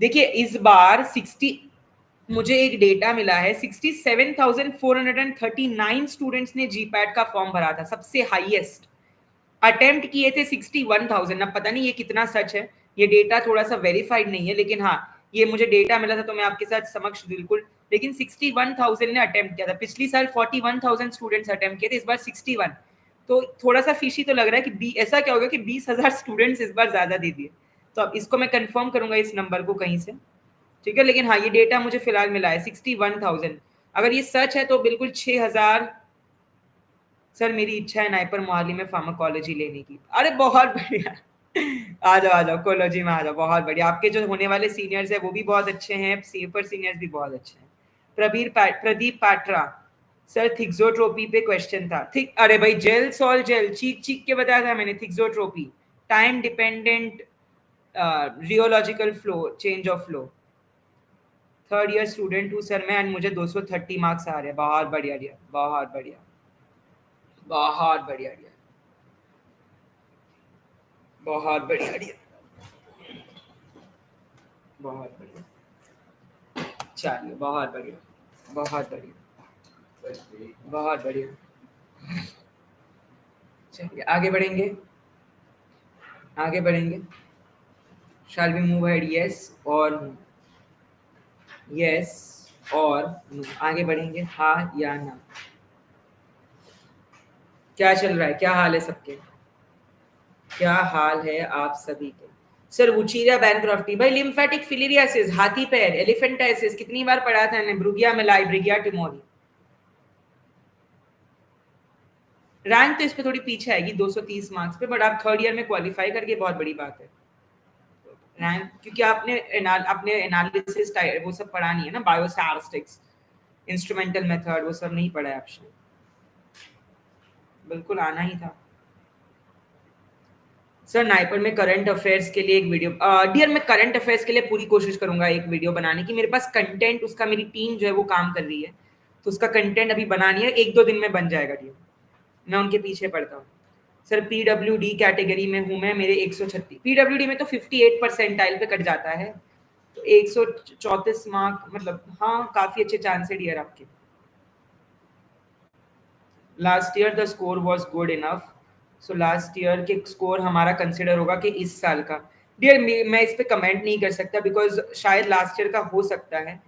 देखिए इस बार 60, मुझे एक डेटा मिला है 67,439 स्टूडेंट्स ने जीपैट का फॉर्म भरा था, सबसे हाईएस्ट। अटेम्प्ट किए थे 61,000। अब पता नहीं ये कितना सच है, ये डेटा थोड़ा सा वेरीफाइड नहीं है, लेकिन हाँ ये मुझे डेटा मिला था तो मैं आपके साथ समक्ष बिल्कुल। लेकिन 61,000 ने अटेम्प्ट किया था। पिछली साल 41,000 स्टूडेंट्स अटेम्प्ट किए थे, इस बार 61। तो थोड़ा सा फिशी तो लग रहा है कि ऐसा क्या होगा कि 20,000 स्टूडेंट्स इस बार ज्यादा दे दिए। तो अब इसको मैं कंफर्म करूंगा इस नंबर को कहीं से, ठीक है? लेकिन हाँ ये डेटा मुझे फिलहाल मिला है 61,000। अगर ये सच है तो बिल्कुल 6,000। सर मेरी इच्छा है नाइपर मोहाली में फार्माकोलॉजी लेने की। अरे बहुत बढ़िया, आ जाओ कोलॉजी में आ जाओ। बहुत बढ़िया, आपके जो होने वाले सीनियर्स है वो भी बहुत अच्छे हैं, सुपर सीनियर्स भी बहुत अच्छे हैं। प्रदीप पाट्रा सर, थिक्सोट्रोपी पे क्वेश्चन था। ठीक, अरे भाई जेल सॉल जेल चीख चीख के बताया था मैंने। Thixotropy, time dependent rheological flow, change of flow. Third year student हूँ सर मैं, एंड मुझे 230 मार्क्स आ रहे हैं। बहुत बढ़िया डियर, बहुत बढ़िया, बहुत बढ़िया डियर, बहुत बढ़िया डियर, बहुत बढ़िया। चलिए बहुत बढ़िया, बहुत बढ़िया, बहुत बढ़िया। चलिए आगे बढ़ेंगे, आगे बढ़ेंगे। Shall we move ahead? Yes और नो, यस और नो। आगे बढ़ेंगे, हाँ या ना। क्या चल रहा है, क्या हाल है सबके? क्या हाल है आप सभी के? सर वुचीरिया बैंक्रॉफ्टी, भाई लिम्फेटिक फिलिरियासिस, हाथी पैर, एलिफेंटाइसिस कितनी बार पढ़ा था मैंने? ब्रूगिया मेलाई, ब्रिगिया टिमोरी। रैंक तो इस पे थोड़ी पीछे आएगी 230 मार्क्स पे, बट आप थर्ड ईयर में क्वालिफाई करके बहुत बड़ी बात है। रैंक क्योंकि आपने अपने एनालिसिस वो सब पढ़ा नहीं है ना, बायोस्टैटिस्टिक्स, इंस्ट्रूमेंटल मेथड, वो सब नहीं पढ़ा है आपने। बिल्कुल आना ही था। सर नाइपर में करंट अफेयर्स के लिए एक वीडियो डियर मैं करंट अफेयर्स के लिए पूरी कोशिश करूंगा एक वीडियो बनाने की। मेरे पास कंटेंट उसका मेरी टीम जो है वो काम कर रही है, तो उसका कंटेंट अभी बनानी है, 1-2 दिन में बन जाएगा डियर। मैं उनके पीछे पड़ता हूँ। सर पीडब्ल्यूडी कैटेगरी में हूँ मैं, मेरे 136 पीडब्ल्यूडी में तो 58 परसेंटाइल पे कट जाता है, तो 134 मार्क मतलब हाँ काफी अच्छे चांस है डियर आपके। Last year the score was good enough, so last year के स्कोर हमारा कंसिडर होगा कि इस साल का। डियर मैं इस पे कमेंट नहीं कर सकता बिकॉज शायद लास्ट ईयर का हो सकता है,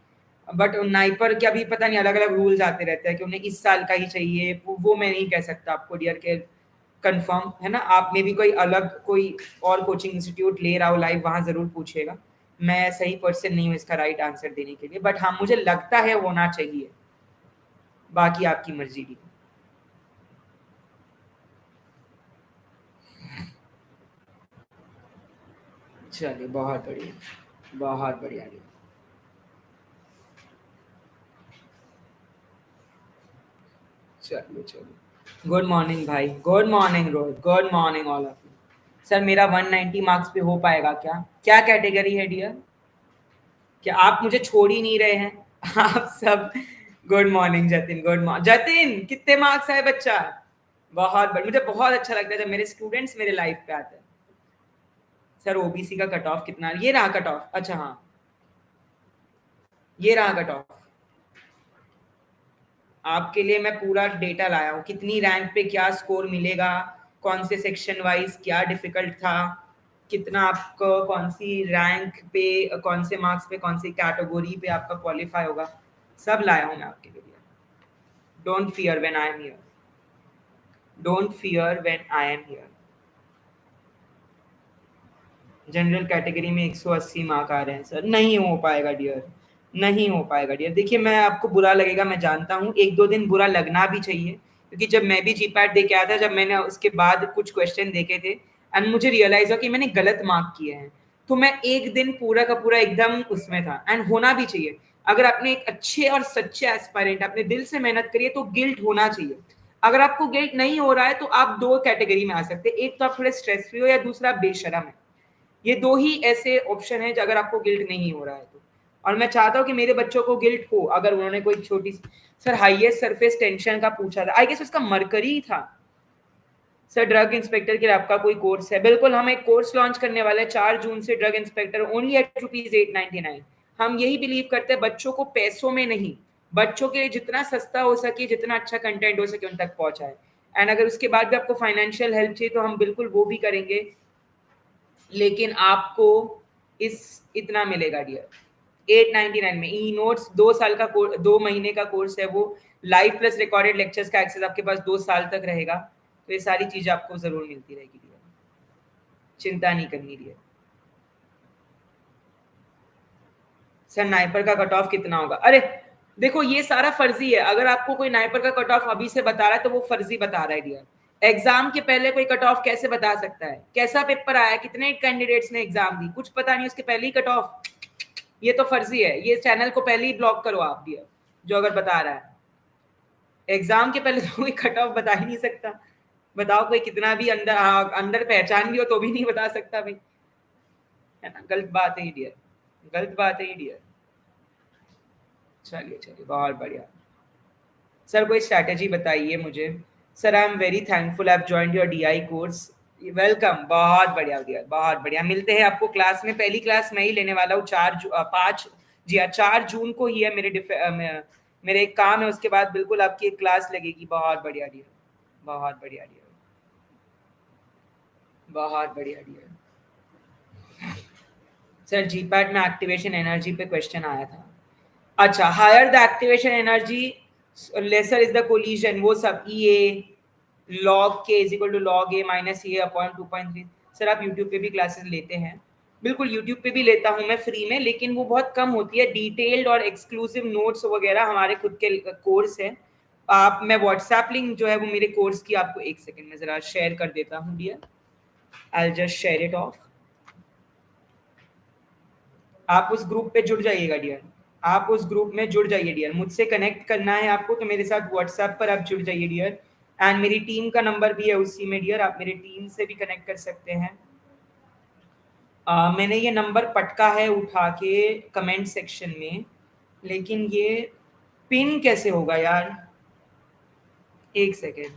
बट नाइपर के अभी पता नहीं, अलग अलग रूल्स आते रहते हैं कि उन्हें इस साल का ही चाहिए, वो मैं नहीं कह सकता आपको डियर के कंफर्म है ना। आप में भी कोई अलग कोई और कोचिंग इंस्टीट्यूट ले रहा हो लाइव, वहां जरूर पूछिएगा। मैं सही पर्सन नहीं हूँ इसका राइट आंसर देने के लिए, बट हाँ मुझे लगता है होना चाहिए, बाकी आपकी मर्जी डी। चलिए बहुत बढ़िया, बहुत बढ़िया। चलिए चलिए, गुड मॉर्निंग भाई, good morning Rohit, good morning all of you. Sir मेरा 190 मार्क्स पे हो पाएगा क्या? क्या कैटेगरी है डियर? क्या आप मुझे छोड़ ही नहीं रहे हैं? आप सब। Good morning Jatin, good morning Jatin, कितने मार्क्स आए बच्चा? बहुत बढ़िया, मुझे बहुत अच्छा लगता है जब मेरे स्टूडेंट्स मेरे लाइफ पे आते हैं। सर ओबीसी का कट ऑफ कितना? ये रहा कट ऑफ, अच्छा हाँ ये रहा कट ऑफ। आपके लिए मैं पूरा डेटा लाया हूँ, कितनी रैंक पे क्या स्कोर मिलेगा, कौन से सेक्शन वाइज क्या डिफिकल्ट था, कितना आपको कौन सी रैंक पे कौन से मार्क्स पे कौन सी कैटेगरी पे आपका क्वालिफाई होगा, सब लाया हूँ मैं आपके लिए। Don't fear when I am here, don't fear when I am here. General category में 180 मार्क आ रहे हैं सर, नहीं हो पाएगा डियर, नहीं हो पाएगा डियर। देखिए मैं आपको बुरा लगेगा, मैं जानता हूँ, 1-2 दिन बुरा लगना भी चाहिए, क्योंकि जब मैं भी जीपैट दे के आया था, जब मैंने उसके बाद कुछ क्वेश्चन देखे थे एंड मुझे रियलाइज हुआ कि मैंने गलत मार्क किए हैं, तो मैं एक दिन पूरा का पूरा एकदम उसमें था, एंड होना भी चाहिए। अगर आपने एक अच्छे और सच्चे एस्पायरेंट अपने दिल से मेहनत करिए तो गिल्ट होना चाहिए। अगर आपको गिल्ट नहीं हो रहा है तो आप 2 कैटेगरी में आ सकते हैं, एक तो आप थोड़े स्ट्रेस फ्री हो या दूसरा आप बेशरम है। ये 2 ही ऐसे ऑप्शन है अगर आपको गिल्ट नहीं हो रहा है तो। और मैं चाहता हूँ कि मेरे बच्चों को गिल्ट हो अगर उन्होंने कोई छोटी। सर हाईएस्ट सरफेस टेंशन का पूछा था, आई गेस उसका मरकरी था। सर ड्रग इंस्पेक्टर के लिए आपका कोई कोर्स है? बिल्कुल, हम एक कोर्स लॉन्च करने वाले हैं 4 जून से, ड्रग इंस्पेक्टर ओनली एट ₹899। हम यही बिलीव करते हैं बच्चों को पैसों में नहीं, बच्चों के लिए जितना सस्ता हो सके, जितना अच्छा कंटेंट हो सके उन तक पहुंचाए। एंड अगर उसके बाद भी आपको फाइनेंशियल हेल्प चाहिए तो हम बिल्कुल वो भी करेंगे, लेकिन आपको इस इतना मिलेगा डियर 899 में। ई नोट्स 2 साल का 2 महीने का कोर्स है वो, लाइव प्लस रिकॉर्डेड लेक्चर्स का एक्सेस आपके पास 2 साल तक रहेगा, तो ये सारी चीजें आपको जरूर मिलती रहेगी डियर, चिंता नहीं करनी डियर। सर नाइपर का कट ऑफ कितना होगा? अरे देखो ये सारा फर्जी है, अगर आपको कोई नाइपर का कट ऑफ अभी से बता रहा है तो वो फर्जी बता रहा है डियर। एग्जाम के पहले कोई कट ऑफ कैसे बता सकता है? कैसा पेपर आया, कितने कैंडिडेट्स ने एग्जाम दी, कुछ पता नहीं, उसके पहले ही कट ऑफ, ये तो फर्जी है। ये चैनल को पहले ही ब्लॉक करो आप डियर, जो अगर बता रहा है एग्जाम के पहले तो कोई कट ऑफ बता ही नहीं सकता। बताओ कोई कितना भी अंदर अंदर पहचान भी हो तो भी नहीं बता सकता भाई, है ना? गलत बात है डियर, गलत बात है डियर। चलिए चलिए बहुत बढ़िया। सर कोई स्ट्रैटेजी बताइए मुझे। Sir I am very thankful I have joined your DI course. Welcome, बहुत बढ़िया भैया, बहुत बढ़िया। मिलते हैं आपको क्लास में, पहली क्लास मैं ही लेने वाला हूँ 5 जी हाँ 4 जून को ही है मेरे एक काम है, उसके बाद बिल्कुल आपकी एक क्लास लगेगी। बहुत बढ़िया डियर, बहुत बढ़िया डियर, बहुत बढ़िया डियर। सर जीपैट में एक्टिवेशन एनर्जी पे क्वेश्चन आया था। अच्छा, higher the activation energy lesser is the collision, वो सब E A log k is equal to log a minus A upon 2.3। Sir आप यूट्यूब पे भी क्लासेस लेते हैं? बिल्कुल यूट्यूब पे भी लेता हूँ मैं फ्री में, लेकिन वो बहुत कम होती है। डिटेल्ड और एक्सक्लूसिव नोट्स वगैरह हमारे खुद के कोर्स है। आप मैं व्हाट्सएप लिंक जो है वो मेरे कोर्स की आपको एक सेकंड में जरा शेयर कर देता हूँ dear, I just share it off. आप उस ग्रुप पे जुड़ जाइएगा डियर, आप उस ग्रुप में जुड़ जाइए डियर। मुझसे कनेक्ट करना है आपको तो मेरे साथ व्हाट्सएप पर आप जुड़ जाइए डियर। एंड मेरी टीम का नंबर भी है उसी में डियर, आप मेरी टीम से भी कनेक्ट कर सकते हैं। मैंने ये नंबर पटका है उठा के कमेंट सेक्शन में, लेकिन ये पिन कैसे होगा यार? एक सेकेंड,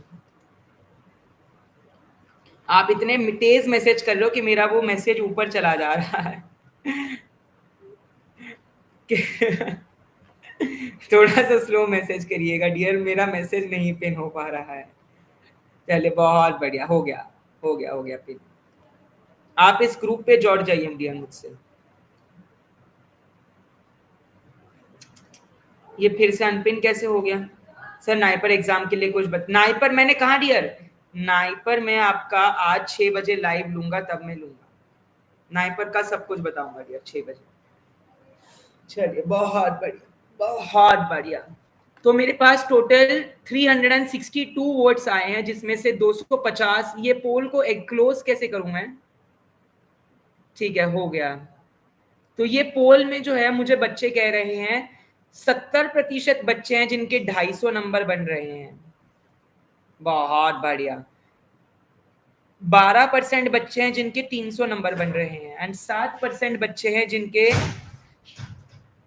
आप इतने तेज मैसेज कर रहे हो कि मेरा वो मैसेज ऊपर चला जा रहा है। थोड़ा सा स्लो मैसेज करिएगा डियर, मेरा मैसेज नहीं पिन हो पा रहा है। चलिए बहुत बढ़िया, हो गया हो गया हो गया पिन। आप इस ग्रुप पे जुड़ जाइए डियर मुझसे। ये फिर से अनपिन कैसे हो गया? सर नाइपर एग्जाम के लिए कुछ नाइपर मैंने कहा डियर, नाइपर मैं आपका आज 6 बजे लाइव लूंगा, तब मैं लूंगा नाइपर का सब कुछ बताऊंगा डियर 6 बजे। चलिए बहुत बढ़िया बहुत बढ़िया। तो मेरे पास टोटल 362 वोट्स आए हैं, जिसमें से 250। ये पोल को क्लोज कैसे करूं मैं? ठीक है, हो गया। तो ये पोल में जो है मुझे बच्चे कह रहे हैं 70% बच्चे हैं जिनके 250 नंबर बन रहे हैं। बहुत बढ़िया। 12% बच्चे हैं जिनके 300 नंबर बन रहे हैं, एंड 7% बच्चे हैं जिनके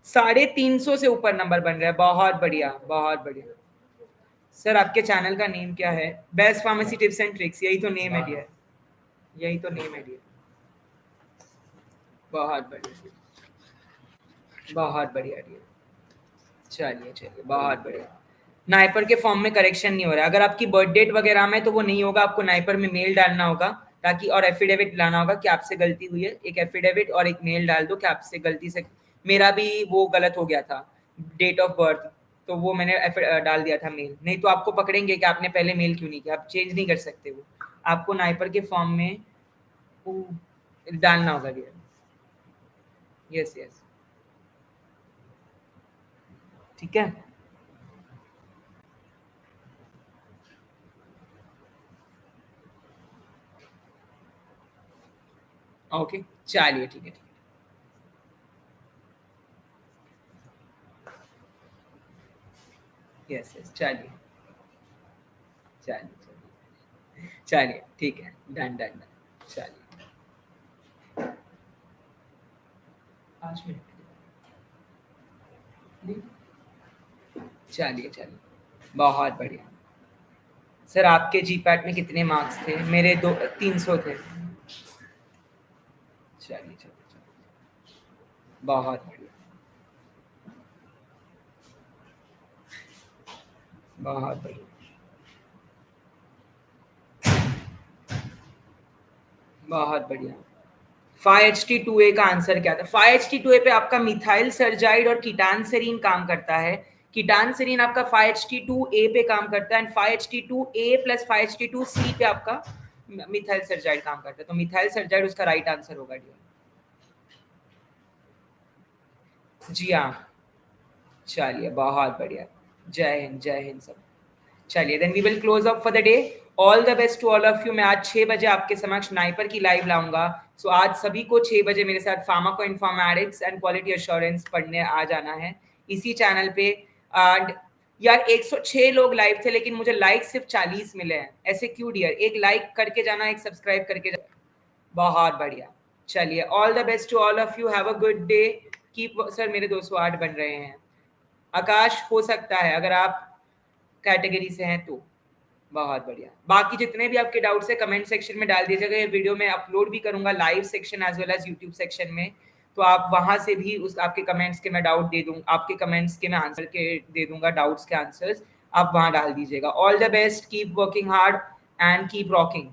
350 से ऊपर नंबर बन रहे हैं। बहुत बढ़िया बहुत बढ़िया। सर आपके चैनल का नेम क्या है? Best pharmacy tips and tricks, यही तो नेम है डियर, यही तो नेम है डियर। बहुत बढ़िया बहुत बढ़िया डियर। चलिए चलिए बहुत बढ़िया। नाइपर के फॉर्म में करेक्शन नहीं हो रहा है। अगर आपकी बर्थ डेट वगैरह में तो वो नहीं होगा, आपको नाइपर में मेल डालना होगा ताकि, और एफिडेविट लाना होगा कि आपसे गलती हुई है। एक एफिडेविट और एक मेल डाल दो कि आपसे गलती से, मेरा भी वो गलत हो गया था डेट ऑफ बर्थ, तो वो मैंने डाल दिया था मेल। नहीं तो आपको पकड़ेंगे कि आपने पहले मेल क्यों नहीं किया। आप चेंज नहीं कर सकते, वो आपको नाइपर के फॉर्म में वो डालना होगा डियर। यस यस, ठीक है। ओके चलिए ठीक है ठीक है। यस यस चलिए चलिए चलिए ठीक है, डन डन डन। चलिए 5 मिनट, चलिए चलिए बहुत बढ़िया। सर आपके जीपैट में कितने मार्क्स थे? मेरे 300 थे। चलिए चलिए चलिए बहुत बढ़िया बहुत बढ़िया बहुत बढ़िया। 5HT2A का आंसर क्या था? 5HT2A पे आपका मिथाइल सर्जाइड और कीटानसेरीन काम करता है। कीटानसेरीन आपका 5HT2A पे काम करता है, एंड 5HT2A प्लस 5HT2C पे आपका मिथाइल सर्जाइड काम करता है। तो मिथाइल सर्जाइड उसका राइट आंसर होगा डियर। जी हाँ, चलिए बहुत बढ़िया। जय हिंद सब। चलिए then we will close up for the day. All the best to all of you. मैं आज 6 बजे आपके समक्ष नाइपर की लाइव लाऊंगा। सो आज सभी को 6 बजे मेरे साथ pharmaco informatics and quality assurance पढ़ने आ जाना है इसी चैनल पे। एंड यार 106 लोग लाइव थे, लेकिन मुझे लाइक सिर्फ 40 मिले हैं। ऐसे क्यों डियर? एक लाइक करके जाना, एक सब्सक्राइब करके जाना। बहुत बढ़िया। चलिए all the best to all of you, have a good day. Keep, sir मेरे 208 बन रहे हैं। आकाश हो सकता है अगर आप कैटेगरी से हैं तो। बहुत बढ़िया। बाकी जितने भी आपके डाउट्स है कमेंट सेक्शन में डाल दीजिएगा। ये वीडियो मैं अपलोड भी करूंगा live section as well as YouTube section में, तो आप वहां से भी उस आपके कमेंट्स के मैं डाउट दे दूँ, आपके कमेंट्स के मैं आंसर के दे दूंगा, डाउट्स के आंसर्स आप वहां डाल दीजिएगा। All the best, keep working hard and keep rocking.